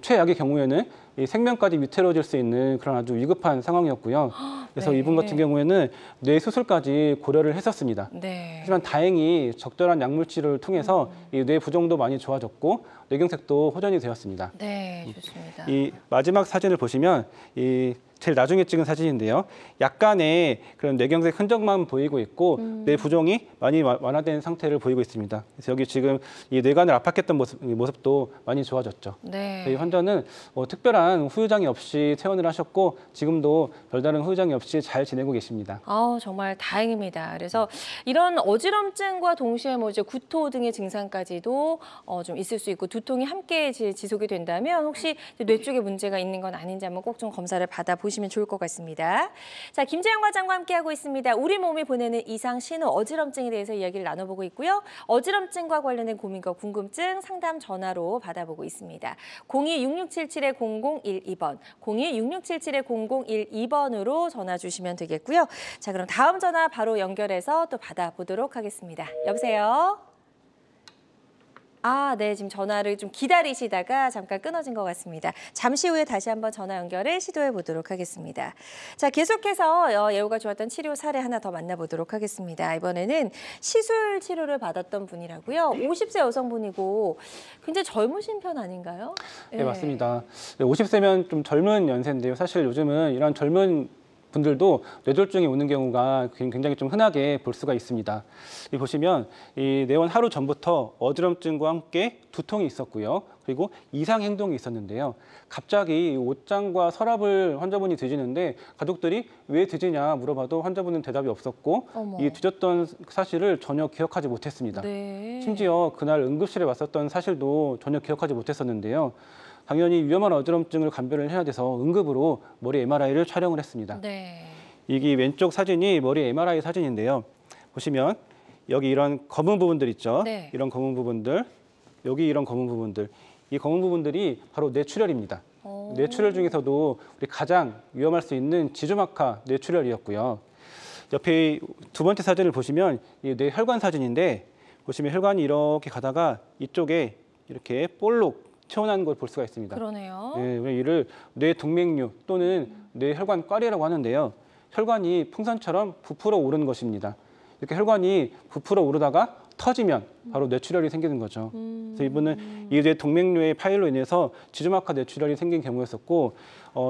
최악의 경우에는 이 생명까지 위태로워질 수 있는 그런 아주 위급한 상황이었고요. 그래서 네. 이분 같은 경우에는 뇌 수술까지 고려를 했었습니다. 네. 하지만 다행히 적절한 약물 치료를 통해서 이 뇌 부종도 많이 좋아졌고 뇌경색도 호전이 되었습니다. 네, 좋습니다. 이 마지막 사진을 보시면 제일 나중에 찍은 사진인데요. 약간의 그런 뇌경색 흔적만 보이고 있고 뇌 부종이 많이 완화된 상태를 보이고 있습니다. 그래서 여기 지금 이 뇌관을 압박했던 모습도 많이 좋아졌죠. 네. 이 환자는 특별한 후유장이 없이 퇴원을 하셨고 지금도 별다른 후유장이 없이 잘 지내고 계십니다. 정말 다행입니다. 그래서 이런 어지럼증과 동시에 이제 구토 등의 증상까지도 좀 있을 수 있고 두통이 함께 지속이 된다면 혹시 뇌 쪽에 문제가 있는 건 아닌지 한번 꼭 좀 검사를 받아보시면 좋을 것 같습니다. 자, 김재현 과장과 함께하고 있습니다. 우리 몸이 보내는 이상 신호, 어지럼증에 대해서 이야기를 나눠보고 있고요. 어지럼증과 관련된 고민과 궁금증 상담 전화로 받아보고 있습니다. 02-6677-0012번, 02-6677-0012번으로 전화 주시면 되겠고요. 자, 그럼 다음 전화 바로 연결해서 또 받아보도록 하겠습니다. 여보세요? 아, 네, 지금 전화를 좀 기다리시다가 잠깐 끊어진 것 같습니다. 잠시 후에 다시 한번 전화 연결을 시도해 보도록 하겠습니다. 자, 계속해서 예후가 좋았던 치료 사례 하나 더 만나보도록 하겠습니다. 이번에는 시술 치료를 받았던 분이라고요. 50세 여성분이고 굉장히 젊으신 편 아닌가요? 네, 맞습니다. 50세면 좀 젊은 연세인데요. 사실 요즘은 이런 젊은 분들도 뇌졸중이 오는 경우가 굉장히 좀 흔하게 볼 수가 있습니다. 이 보시면 이 내원 하루 전부터 어지럼증과 함께 두통이 있었고요. 그리고 이상 행동이 있었는데요. 갑자기 옷장과 서랍을 환자분이 뒤지는데 가족들이 왜 뒤지냐 물어봐도 환자분은 대답이 없었고 어머. 이 뒤졌던 사실을 전혀 기억하지 못했습니다. 네. 심지어 그날 응급실에 왔었던 사실도 전혀 기억하지 못했었는데요. 당연히 위험한 어지럼증을 감별을 해야 돼서 응급으로 머리 MRI를 촬영을 했습니다. 네. 이게 왼쪽 사진이 머리 MRI 사진인데요. 보시면 여기 이런 검은 부분들 있죠. 네. 이런 검은 부분들, 여기 이런 검은 부분들. 이 검은 부분들이 바로 뇌출혈입니다. 뇌출혈 중에서도 우리 가장 위험할 수 있는 지주막하 뇌출혈이었고요. 옆에 두 번째 사진을 보시면 이 뇌혈관 사진인데 보시면 혈관이 이렇게 가다가 이쪽에 이렇게 볼록 튀어나온 걸 볼 수가 있습니다. 그러네요. 네, 이를 뇌동맥류 또는 뇌혈관과리라고 하는데요. 혈관이 풍선처럼 부풀어 오르는 것입니다. 이렇게 혈관이 부풀어 오르다가 터지면 바로 뇌출혈이 생기는 거죠. 그래서 이분은 이 뇌동맥류의 파열로 인해서 지주막하 뇌출혈이 생긴 경우였었고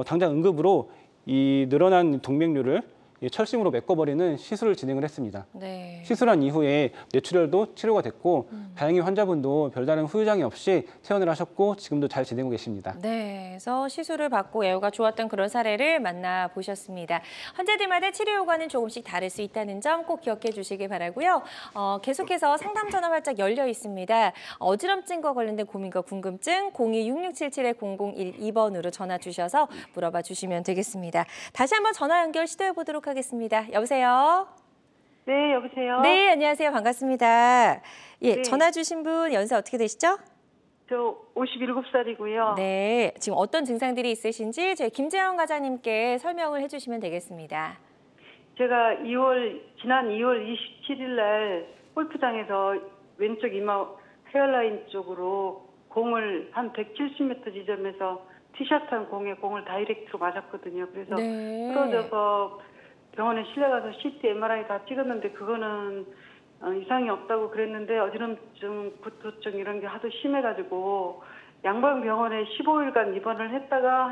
당장 응급으로 이 늘어난 동맥류를 철심으로 메꿔버리는 시술을 진행을 했습니다. 네. 시술한 이후에 뇌출혈도 치료가 됐고 다행히 환자분도 별다른 후유장이 없이 퇴원을 하셨고 지금도 잘 지내고 계십니다. 네, 그래서 시술을 받고 예후가 좋았던 그런 사례를 만나보셨습니다. 환자들마다 치료 효과는 조금씩 다를 수 있다는 점 꼭 기억해 주시기 바라고요. 계속해서 상담 전화 활짝 열려 있습니다. 어지럼증과 관련된 고민과 궁금증 02-667-0012번으로 전화 주셔서 물어봐 주시면 되겠습니다. 다시 한번 전화 연결 시도해 보도록 하겠습니다. 여보세요? 네, 여보세요? 네, 안녕하세요. 반갑습니다. 예, 네. 전화 주신 분 연세 어떻게 되시죠? 저 57살이고요. 네, 지금 어떤 증상들이 있으신지 저희 김재영 과장님께 설명을 해주시면 되겠습니다. 제가 지난 2월 27일 날 골프장에서 왼쪽 이마 헤어라인 쪽으로 공을 한 170m 지점에서 티샷한 공을 다이렉트로 맞았거든요. 그래서 네. 쓰러져서 병원에 실려가서 CT, MRI 다 찍었는데 그거는 이상이 없다고 그랬는데 어지럼증, 구토증 이런 게 하도 심해가지고 양방병원에 15일간 입원을 했다가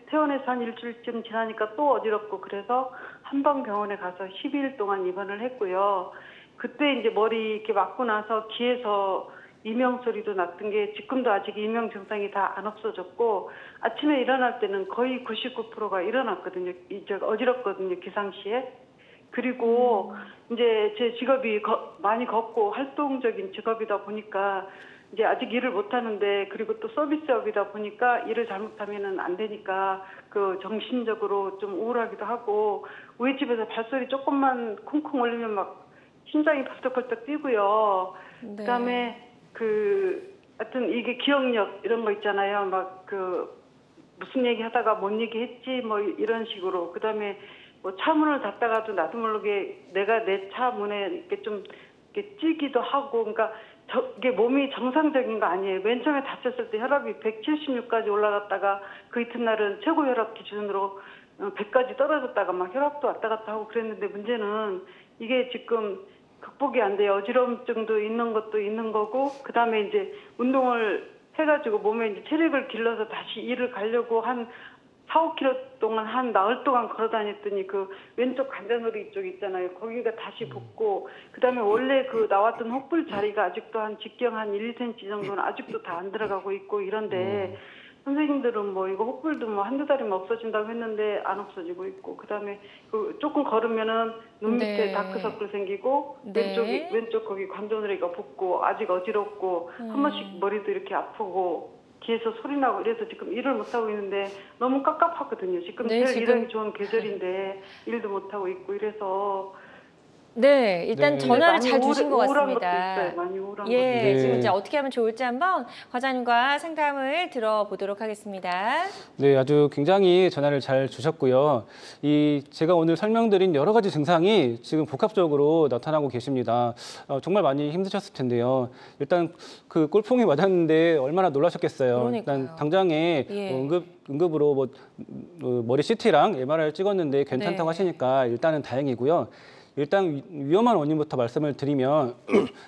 퇴원해서 한 일주일쯤 지나니까 또 어지럽고 그래서 한방병원에 가서 12일 동안 입원을 했고요. 그때 이제 머리 이렇게 맞고 나서 귀에서 이명 소리도 났던 게 지금도 아직 이명 증상이 다 안 없어졌고 아침에 일어날 때는 거의 99%가 일어났거든요. 이제 어지럽거든요. 기상시에. 그리고 이제 제 직업이 많이 걷고 활동적인 직업이다 보니까 이제 아직 일을 못 하는데 그리고 또 서비스업이다 보니까 일을 잘못하면은 안 되니까 그 정신적으로 좀 우울하기도 하고 우리 집에서 발소리 조금만 쿵쿵 울리면 막 심장이 벌떡벌떡 뛰고요. 네. 그다음에 하여튼 이게 기억력 이런 거 있잖아요. 막 무슨 얘기 하다가 뭔 얘기 했지 뭐 이런 식으로. 그다음에 뭐 차문을 닫다가도 나도 모르게 내가 내 차 문에 이렇게 좀 이렇게 찌기도 하고 그러니까 이게 몸이 정상적인 거 아니에요. 맨 처음에 다쳤을 때 혈압이 176까지 올라갔다가 그 이튿날은 최고 혈압 기준으로 100까지 떨어졌다가 막 혈압도 왔다 갔다 하고 그랬는데 문제는 이게 지금 극복이 안 돼요. 어지럼증도 있는 것도 있는 거고 그다음에 이제 운동을 해가지고 몸에 이제 체력을 길러서 다시 일을 가려고 한 4-5km 동안 한 나흘 동안 걸어 다녔더니 그 왼쪽 관자놀이 쪽 있잖아요. 거기가 다시 붓고 그다음에 원래 그 나왔던 혹불 자리가 아직도 한 직경 한 1cm 정도는 아직도 다 안 들어가고 있고 이런데 선생님들은 뭐 이거 혹불도 뭐 한두 달이면 없어진다고 했는데 안 없어지고 있고 그다음에 그 조금 걸으면은 눈 밑에 네. 다크서클 생기고 네. 왼쪽 거기 관자놀이가 붓고 아직 어지럽고 한 번씩 머리도 이렇게 아프고 귀에서 소리 나고 이래서 지금 일을 못 하고 있는데 너무 깝깝하거든요. 지금 네, 제일 지금- 일하기 좋은 계절인데 일도 못 하고 있고 이래서 네, 일단 네. 전화를 많이 잘 주신 것 우울한 것도 같습니다. 있어요. 많이 우울한 예, 것도 네. 지금 이제 어떻게 하면 좋을지 한번 과장님과 상담을 들어보도록 하겠습니다. 네, 아주 굉장히 전화를 잘 주셨고요. 제가 오늘 설명드린 여러 가지 증상이 지금 복합적으로 나타나고 계십니다. 정말 많이 힘드셨을 텐데요. 일단 그 꼴풍이 맞았는데 얼마나 놀라셨겠어요. 그러니까요. 일단 당장에 예. 응급으로 머리 CT랑 MRI를 찍었는데 괜찮다고 네. 하시니까 일단은 다행이고요. 일단 위험한 원인부터 말씀을 드리면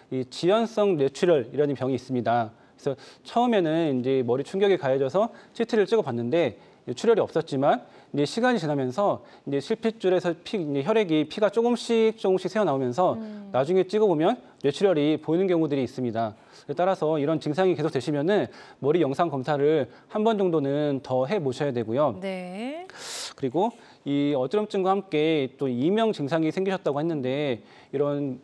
이 지연성 뇌출혈이라는 병이 있습니다. 그래서 처음에는 이제 머리 충격이 가해져서 CT를 찍어봤는데 출혈이 없었지만 이제 시간이 지나면서 이제 실핏줄에서 이제 혈액이 피가 조금씩 새어 나오면서 나중에 찍어보면 뇌출혈이 보이는 경우들이 있습니다. 따라서 이런 증상이 계속 되시면은 머리 영상 검사를 한 번 정도는 더 해 보셔야 되고요. 네. 그리고 이 어지럼증과 함께 또 이명 증상이 생기셨다고 했는데 이런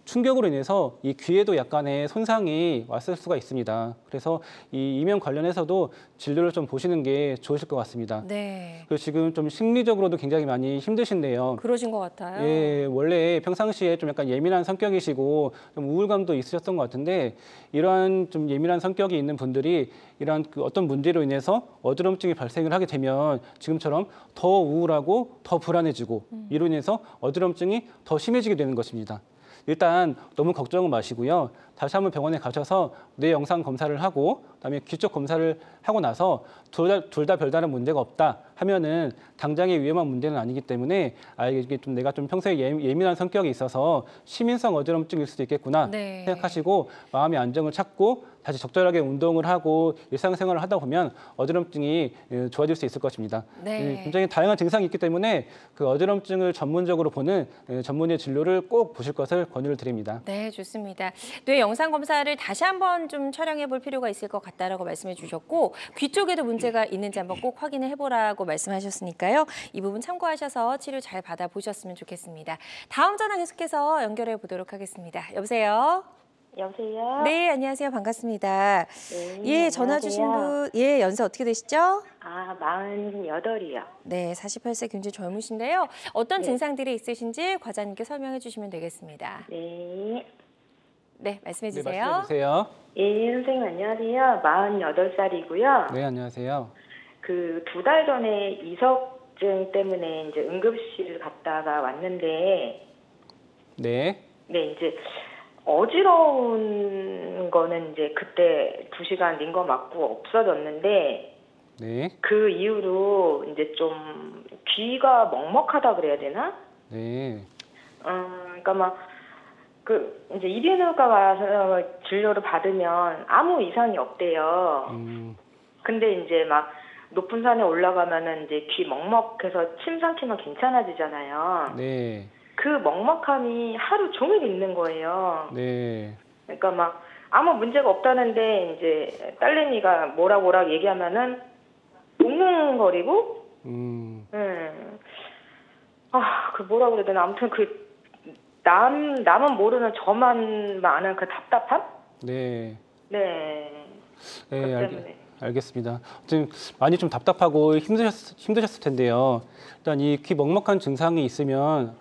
충격으로 인해서 이 귀에도 약간의 손상이 왔을 수가 있습니다. 그래서 이 이명 관련해서도 진료를 좀 보시는 게 좋으실 것 같습니다. 네. 그리고 지금 좀 심리적으로도 굉장히 많이 힘드신데요. 그러신 것 같아요. 예, 원래 평상시에 좀 약간 예민한 성격이시고 좀 우울감도 있으셨던 것 같은데 이러한 좀 예민한 성격이 있는 분들이 이러한 그 어떤 문제로 인해서 어지럼증이 발생을 하게 되면 지금처럼 더 우울하고 더 불안해지고 이로 인해서 어지럼증이 더 심해지게 되는 것입니다. 일단 너무 걱정은 마시고요. 다시 한번 병원에 가셔서 뇌 영상 검사를 하고 그다음에 귀 쪽 검사를 하고 나서 둘 다 별다른 문제가 없다 하면은 당장의 위험한 문제는 아니기 때문에 이게 좀 내가 좀 평소에 예민한 성격이 있어서 시민성 어지럼증일 수도 있겠구나 네. 생각하시고 마음의 안정을 찾고 다시 적절하게 운동을 하고 일상생활을 하다 보면 어지럼증이 좋아질 수 있을 것입니다. 네. 굉장히 다양한 증상이 있기 때문에 그 어지럼증을 전문적으로 보는 전문의 진료를 꼭 보실 것을 권유를 드립니다. 네, 좋습니다. 뇌 영상 검사를 다시 한번 좀 촬영해 볼 필요가 있을 것 같다라고 말씀해 주셨고 귀 쪽에도 문제가 있는지 한번 꼭 확인을 해보라고 말씀하셨으니까요. 이 부분 참고하셔서 치료 잘 받아보셨으면 좋겠습니다. 다음 전화 계속해서 연결해 보도록 하겠습니다. 여보세요? 여보세요? 네, 안녕하세요. 반갑습니다. 네, 예, 전화 안녕하세요. 주신 분, 예, 연세 어떻게 되시죠? 48이요. 네, 48세 굉장히 젊으신데요. 어떤 네. 증상들이 있으신지 과장님께 설명해 주시면 되겠습니다. 네. 네, 말씀해 네, 주세요. 말씀해 주세요. 예, 선생님 안녕하세요. 48살이고요. 네, 안녕하세요. 그 2달 전에 이석증 때문에 이제 응급실 갔다가 왔는데, 네. 네, 이제 어지러운 거는 이제 그때 2시간 링거 맞고 없어졌는데, 네. 그 이후로 이제 좀 귀가 먹먹하다 그래야 되나? 네. 그러니까 이제 이비인후과 가서 진료를 받으면 아무 이상이 없대요. 근데 이제 막 높은 산에 올라가면은 이제 귀 먹먹해서 침 삼키면 괜찮아지잖아요. 네. 그 먹먹함이 하루 종일 있는 거예요. 네. 그러니까 막 아무 문제가 없다는데 이제 딸내미가 뭐라 얘기하면은 웅웅거리고, 그 뭐라 그래야 되나. 아무튼 남은 모르는 저만 아는 그 답답함? 네. 네. 네, 그 때문에. 알겠습니다. 지금 많이 좀 답답하고 힘드셨을 텐데요. 일단 이 귀 먹먹한 증상이 있으면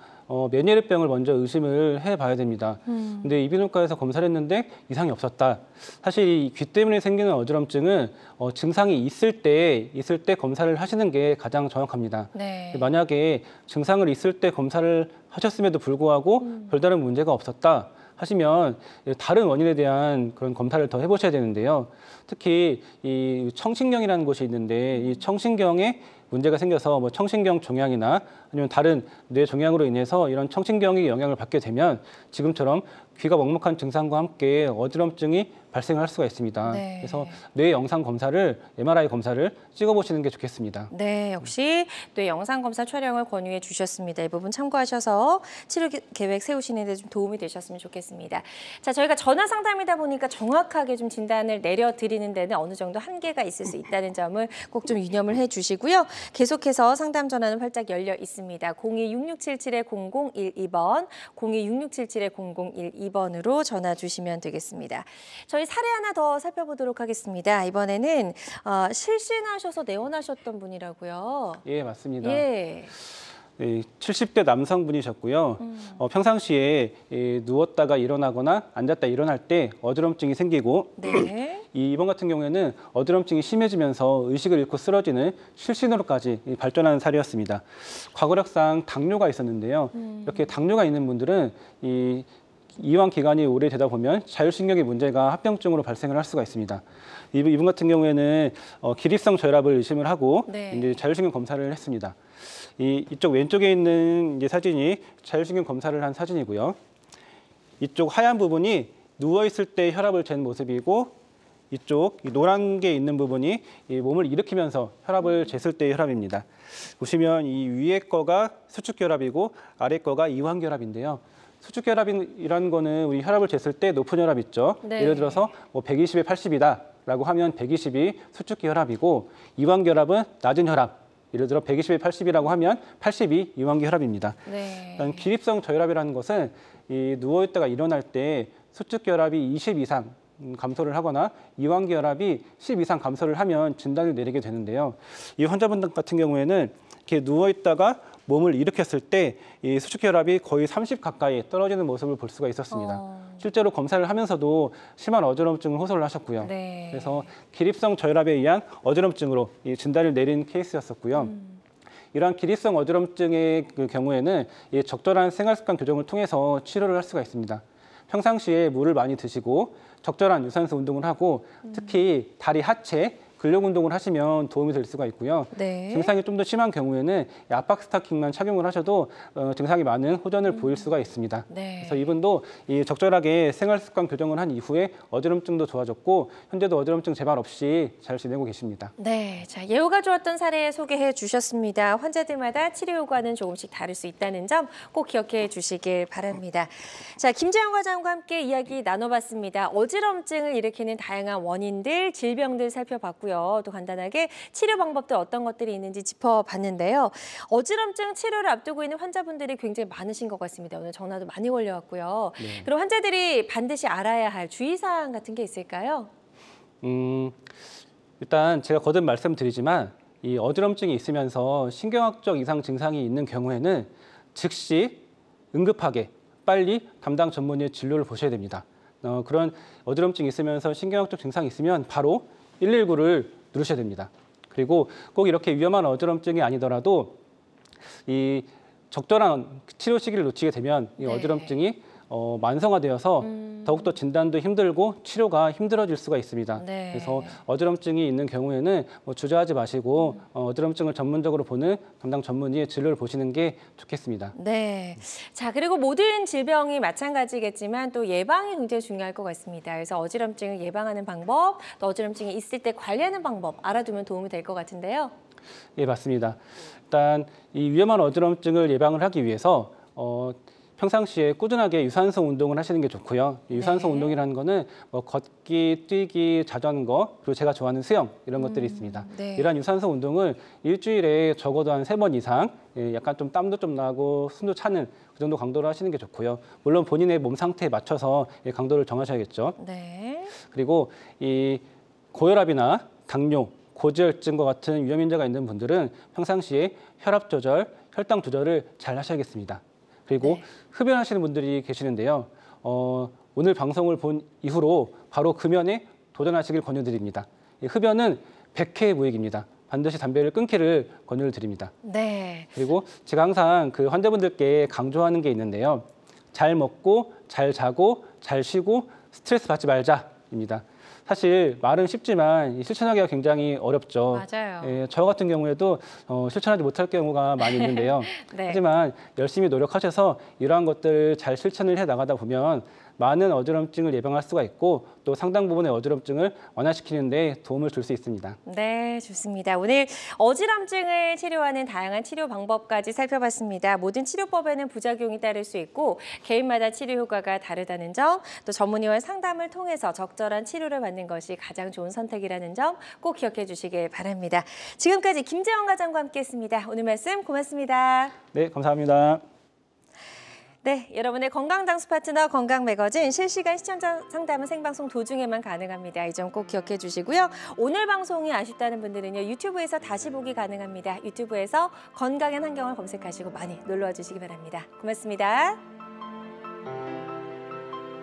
메니에르병을 먼저 의심을 해봐야 됩니다. 근데 이비인후과에서 검사를 했는데 이상이 없었다. 사실 이 귀 때문에 생기는 어지럼증은 증상이 있을 때 검사를 하시는 게 가장 정확합니다. 네. 만약에 증상을 있을 때 검사를 하셨음에도 불구하고 별다른 문제가 없었다 하시면 다른 원인에 대한 그런 검사를 더 해보셔야 되는데요. 특히 이 청신경이라는 곳이 있는데 이 청신경에 문제가 생겨서 뭐 청신경 종양이나 아니면 다른 뇌 종양으로 인해서 이런 청신경이 영향을 받게 되면 지금처럼 귀가 먹먹한 증상과 함께 어지럼증이 발생을 할 수가 있습니다. 네. 그래서 뇌 영상 검사를 MRI 검사를 찍어보시는 게 좋겠습니다. 네, 역시 또 영상 검사 촬영을 권유해 주셨습니다. 이 부분 참고하셔서 치료 계획 세우시는 데 좀 도움이 되셨으면 좋겠습니다. 자, 저희가 전화 상담이다 보니까 정확하게 좀 진단을 내려드리는 데는 어느 정도 한계가 있을 수 있다는 점을 꼭 좀 유념을 해 주시고요. 계속해서 상담 전화는 활짝 열려 있습니다. 02-6677-0012번, 02-6677-0012번으로 전화 주시면 되겠습니다. 저희 사례 하나 더 살펴보도록 하겠습니다. 이번에는 실신하셔서 내원하셨던 분이라고요. 예, 맞습니다. 예. 70대 남성분이셨고요. 평상시에 누웠다가 일어나거나 앉았다 일어날 때 어지럼증이 생기고 네. 이번 같은 경우에는 어지럼증이 심해지면서 의식을 잃고 쓰러지는 실신으로까지 발전하는 사례였습니다. 과거력상 당뇨가 있었는데요. 이렇게 당뇨가 있는 분들은 이완 기간이 오래되다 보면 자율신경의 문제가 합병증으로 발생을 할 수가 있습니다. 이분 같은 경우에는 기립성 저혈압을 의심을 하고 네. 이제 자율신경 검사를 했습니다. 이쪽 왼쪽에 있는 이제 사진이 자율신경 검사를 한 사진이고요. 이쪽 하얀 부분이 누워 있을 때 혈압을 잰 모습이고 이쪽 이 노란 게 있는 부분이 이 몸을 일으키면서 혈압을 쟀을 때의 혈압입니다. 보시면 이 위에 거가 수축혈압이고 아래 거가 이완혈압인데요. 수축혈압이라는 거는 우리 혈압을 쟀을 때 높은 혈압 있죠. 네. 예를 들어서 뭐 120에 80이다라고 하면 120이 수축기 혈압이고 이완혈압은 낮은 혈압. 예를 들어 120에 80이라고 하면 80이 이완기 혈압입니다. 네. 기립성 저혈압이라는 것은 누워 있다가 일어날 때 수축기 혈압이 20 이상 감소를 하거나 이완기 혈압이 10 이상 감소를 하면 진단을 내리게 되는데요. 이 환자분 같은 경우에는 이렇게 누워 있다가 몸을 일으켰을 때 이 수축기 혈압이 거의 30 가까이 떨어지는 모습을 볼 수가 있었습니다. 실제로 검사를 하면서도 심한 어지럼증을 호소를 하셨고요. 네. 그래서 기립성 저혈압에 의한 어지럼증으로 이 진단을 내린 케이스였었고요. 이러한 기립성 어지럼증의 그 경우에는 이 적절한 생활습관 교정을 통해서 치료를 할 수가 있습니다. 평상시에 물을 많이 드시고 적절한 유산소 운동을 하고 특히 다리 하체, 근력 운동을 하시면 도움이 될 수가 있고요. 네. 증상이 좀 더 심한 경우에는 이 압박 스타킹만 착용을 하셔도 증상이 많은 호전을 보일 수가 있습니다. 네. 그래서 이분도 이 적절하게 생활 습관 교정을 한 이후에 어지럼증도 좋아졌고 현재도 어지럼증 재발 없이 잘 지내고 계십니다. 네, 자 예후가 좋았던 사례 소개해 주셨습니다. 환자들마다 치료 효과는 조금씩 다를 수 있다는 점 꼭 기억해 주시길 바랍니다. 자, 김재영 과장과 함께 이야기 나눠봤습니다. 어지럼증을 일으키는 다양한 원인들, 질병들 살펴봤고요. 또 간단하게 치료 방법들 어떤 것들이 있는지 짚어봤는데요. 어지럼증 치료를 앞두고 있는 환자분들이 굉장히 많으신 것 같습니다. 오늘 전화도 많이 걸려왔고요. 네. 그리고 환자들이 반드시 알아야 할 주의사항 같은 게 있을까요? 일단 제가 거듭 말씀드리지만 이 어지럼증이 있으면서 신경학적 이상 증상이 있는 경우에는 즉시 응급하게 빨리 담당 전문의의 진료를 보셔야 됩니다. 그런 어지럼증이 있으면서 신경학적 증상이 있으면 바로 119를 누르셔야 됩니다. 그리고 꼭 이렇게 위험한 어지럼증이 아니더라도 이 적절한 치료 시기를 놓치게 되면 이 네. 어지럼증이 만성화되어서 더욱더 진단도 힘들고 치료가 힘들어질 수가 있습니다. 네. 그래서 어지럼증이 있는 경우에는 주저하지 마시고 어지럼증을 전문적으로 보는 담당 전문의의 진료를 보시는 게 좋겠습니다. 네. 자, 그리고 모든 질병이 마찬가지겠지만 또 예방이 굉장히 중요할 것 같습니다. 그래서 어지럼증을 예방하는 방법, 또 어지럼증이 있을 때 관리하는 방법 알아두면 도움이 될 것 같은데요. 예, 맞습니다. 일단 이 위험한 어지럼증을 예방을 하기 위해서 평상시에 꾸준하게 유산소 운동을 하시는 게 좋고요. 이 유산소 네. 운동이라는 거는 뭐 걷기, 뛰기, 자전거, 그리고 제가 좋아하는 수영 이런 것들이 있습니다. 네. 이러한 유산소 운동을 일주일에 적어도 한 3번 이상 약간 좀 땀도 좀 나고 숨도 차는 그 정도 강도로 하시는 게 좋고요. 물론 본인의 몸 상태에 맞춰서 강도를 정하셔야겠죠. 네. 그리고 이 고혈압이나 당뇨, 고지혈증과 같은 위험 인자가 있는 분들은 평상시에 혈압 조절, 혈당 조절을 잘 하셔야겠습니다. 그리고 네. 흡연하시는 분들이 계시는데요. 오늘 방송을 본 이후로 바로 금연에 도전하시길 권유드립니다. 이 흡연은 백해의 무익입니다. 반드시 담배를 끊기를 권유를 드립니다. 네. 그리고 제가 항상 그 환자분들께 강조하는 게 있는데요. 잘 먹고, 잘 자고, 잘 쉬고, 스트레스 받지 말자입니다. 사실 말은 쉽지만 실천하기가 굉장히 어렵죠. 맞아요. 예, 저 같은 경우에도 실천하지 못할 경우가 많이 있는데요. 네. 하지만 열심히 노력하셔서 이러한 것들을 잘 실천을 해 나가다 보면 많은 어지럼증을 예방할 수가 있고 또 상당 부분의 어지럼증을 완화시키는 데 도움을 줄 수 있습니다. 네, 좋습니다. 오늘 어지럼증을 치료하는 다양한 치료 방법까지 살펴봤습니다. 모든 치료법에는 부작용이 따를 수 있고 개인마다 치료 효과가 다르다는 점, 또 전문의와 상담을 통해서 적절한 치료를 받는 것이 가장 좋은 선택이라는 점 꼭 기억해 주시길 바랍니다. 지금까지 김재원 과장과 함께했습니다. 오늘 말씀 고맙습니다. 네, 감사합니다. 네, 여러분의 건강장수 파트너 건강매거진 실시간 시청자 상담은 생방송 도중에만 가능합니다. 이 점 꼭 기억해 주시고요. 오늘 방송이 아쉽다는 분들은요. 유튜브에서 다시 보기 가능합니다. 유튜브에서 건강한 환경을 검색하시고 많이 놀러와 주시기 바랍니다. 고맙습니다.